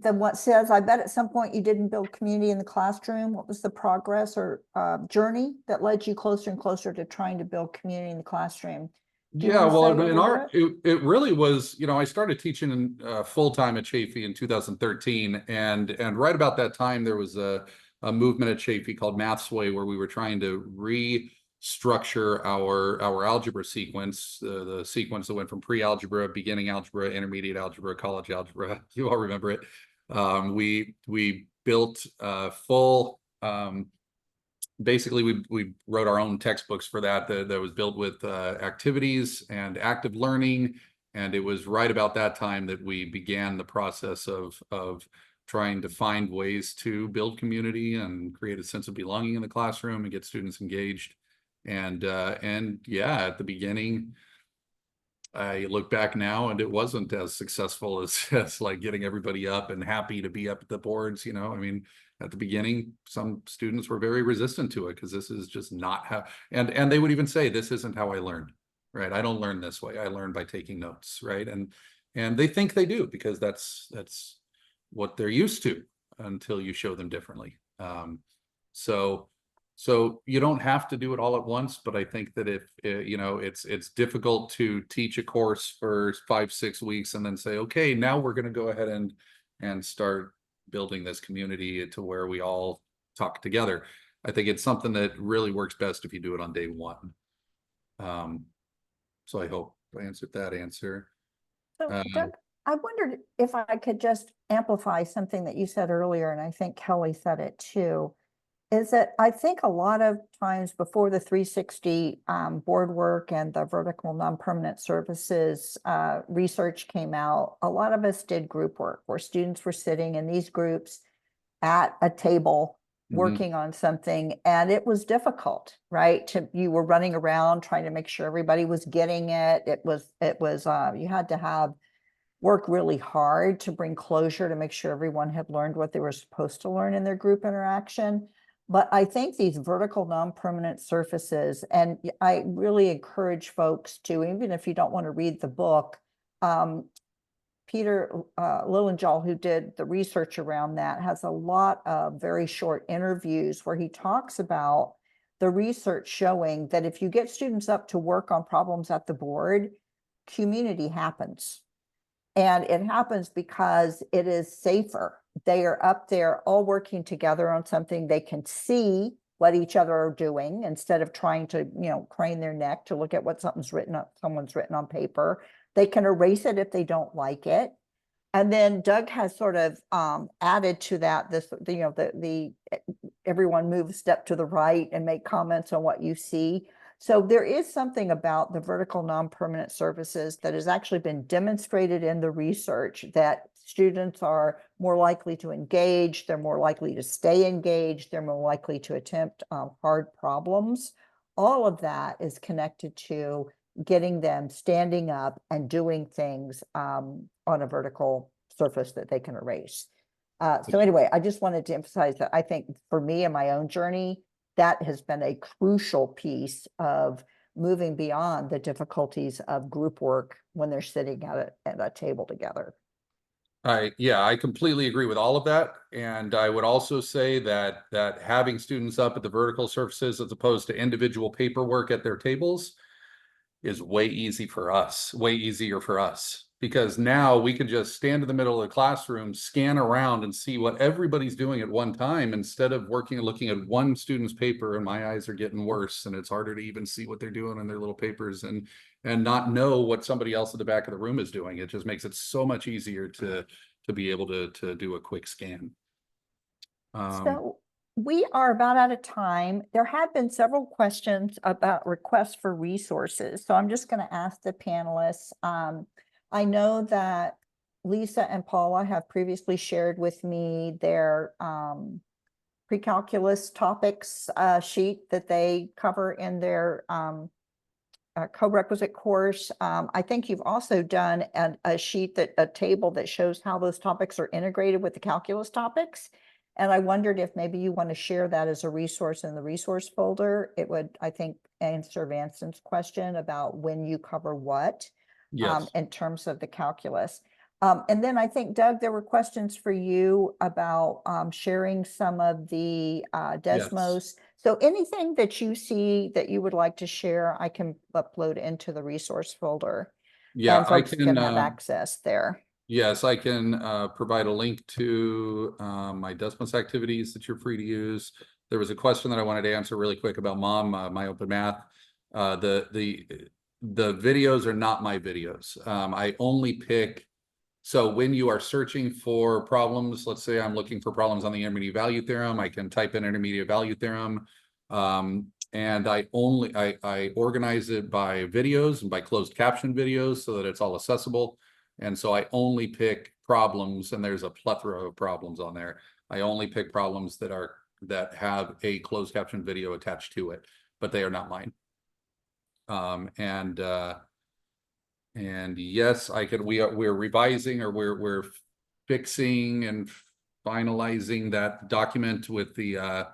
The what says, I bet at some point you didn't build community in the classroom. What was the progress or journey that led you closer and closer to trying to build community in the classroom? Yeah, well, it really was, I started teaching full-time at Chafee in 2013. And right about that time, there was a movement at Chafee called Math's Way, where we were trying to restructure our algebra sequence, the sequence that went from pre-algebra, beginning algebra, intermediate algebra, college algebra. You all remember it. We built full, basically we wrote our own textbooks for that was built with activities and active learning. And it was right about that time that we began the process of trying to find ways to build community and create a sense of belonging in the classroom and get students engaged. And yeah, at the beginning, I look back now and it wasn't as successful as like getting everybody up and happy to be up at the boards. I mean, at the beginning, some students were very resistant to it because this is just not how, and they would even say, this isn't how I learned, right? I don't learn this way. I learn by taking notes, right? And they think they do because that's what they're used to until you show them differently. So you don't have to do it all at once, but I think that if it's difficult to teach a course for 5-6 weeks and then say, okay, now we're going to go ahead and start building this community to where we all talk together. I think it's something that really works best if you do it on day one. So I hope I answered that answer. So Doug, I wondered if I could just amplify something that you said earlier, and I think Kelly said it too, is that I think a lot of times before the 360 board work and the vertical non-permanent services research came out, a lot of us did group work where students were sitting in these groups at a table working on something, and it was difficult, right? You were running around trying to make sure everybody was getting it. It was you had to work really hard to bring closure to make sure everyone had learned what they were supposed to learn in their group interaction. But I think these vertical non-permanent surfaces, and I really encourage folks to, even if you don't want to read the book, Peter Lillenjall, who did the research around that, has a lot of very short interviews where he talks about the research showing that if you get students up to work on problems at the board, community happens. And it happens because it is safer. They are up there all working together on something. They can see what each other are doing instead of trying to, crane their neck to look at what someone's written on paper. They can erase it if they don't like it. And then Doug has sort of added to that everyone move a step to the right and make comments on what you see. So there is something about the vertical non-permanent surfaces that has actually been demonstrated in the research that students are more likely to engage, they're more likely to stay engaged, they're more likely to attempt hard problems. All of that is connected to getting them standing up and doing things on a vertical surface that they can erase. So anyway, I just wanted to emphasize that I think for me in my own journey, that has been a crucial piece of moving beyond the difficulties of group work when they're sitting at a table together. Yeah, I completely agree with all of that. And I would also say that having students up at the vertical surfaces as opposed to individual paperwork at their tables is way easier for us, because now we can just stand in the middle of the classroom, scan around and see what everybody's doing at one time instead of looking at one student's paper, and my eyes are getting worse and it's harder to even see what they're doing in their little papers and not know what somebody else at the back of the room is doing. It just makes it so much easier to be able to do a quick scan. So we are about out of time. There have been several questions about requests for resources. So I'm just going to ask the panelists. I know that Lisa and Paula have previously shared with me their pre-calculus topics sheet that they cover in their co-requisite course. I think you've also done a table that shows how those topics are integrated with the calculus topics. And I wondered if maybe you want to share that as a resource in the resource folder. It would, I think, answer Vanson's question about when you cover what. Yes. In terms of the calculus. And then I think, Doug, there were questions for you about sharing some of the Desmos. Yes. So anything that you see that you would like to share, I can upload into the resource folder. Yeah, and folks can have access there. Yes, I can provide a link to my Desmos activities that you're free to use. There was a question that I wanted to answer really quick about Mom, my open math. The videos are not my videos. I only pick, so when you are searching for problems, let's say I'm looking for problems on the intermediate value theorem, I can type in intermediate value theorem. And I organize it by videos and by closed caption videos so that it's all accessible. And so I only pick problems, and there's a plethora of problems on there. I only pick problems that have a closed caption video attached to it, but they are not mine. And yes, we're revising, or we're fixing and finalizing that document with the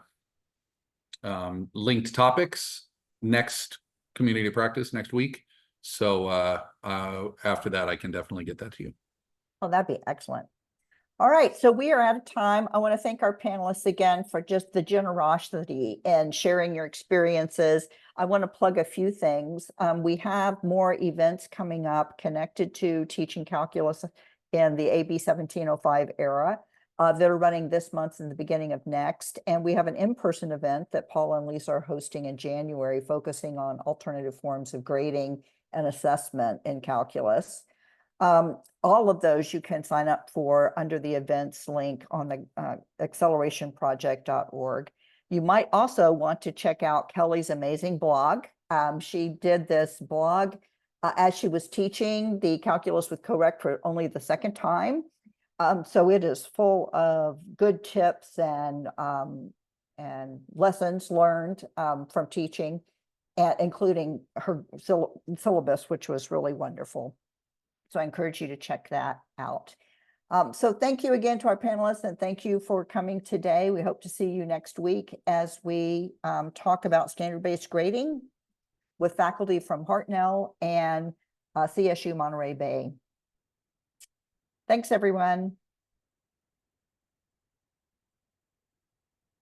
linked topics next community practice next week. So after that, I can definitely get that to you. Oh, that'd be excellent. All right, so we are out of time. I want to thank our panelists again for just the generosity and sharing your experiences. I want to plug a few things. We have more events coming up connected to teaching calculus in the AB 1705 era that are running this month and the beginning of next. And we have an in-person event that Paula and Lisa are hosting in January, focusing on alternative forms of grading and assessment in calculus. All of those you can sign up for under the events link on the accelerationproject.org. You might also want to check out Kelly's amazing blog. She did this blog as she was teaching the calculus with Coreq for only the second time. So it is full of good tips and lessons learned from teaching, including her syllabus, which was really wonderful. So I encourage you to check that out. So thank you again to our panelists, and thank you for coming today. We hope to see you next week as we talk about standard-based grading with faculty from Hartnell and CSU Monterey Bay. Thanks, everyone.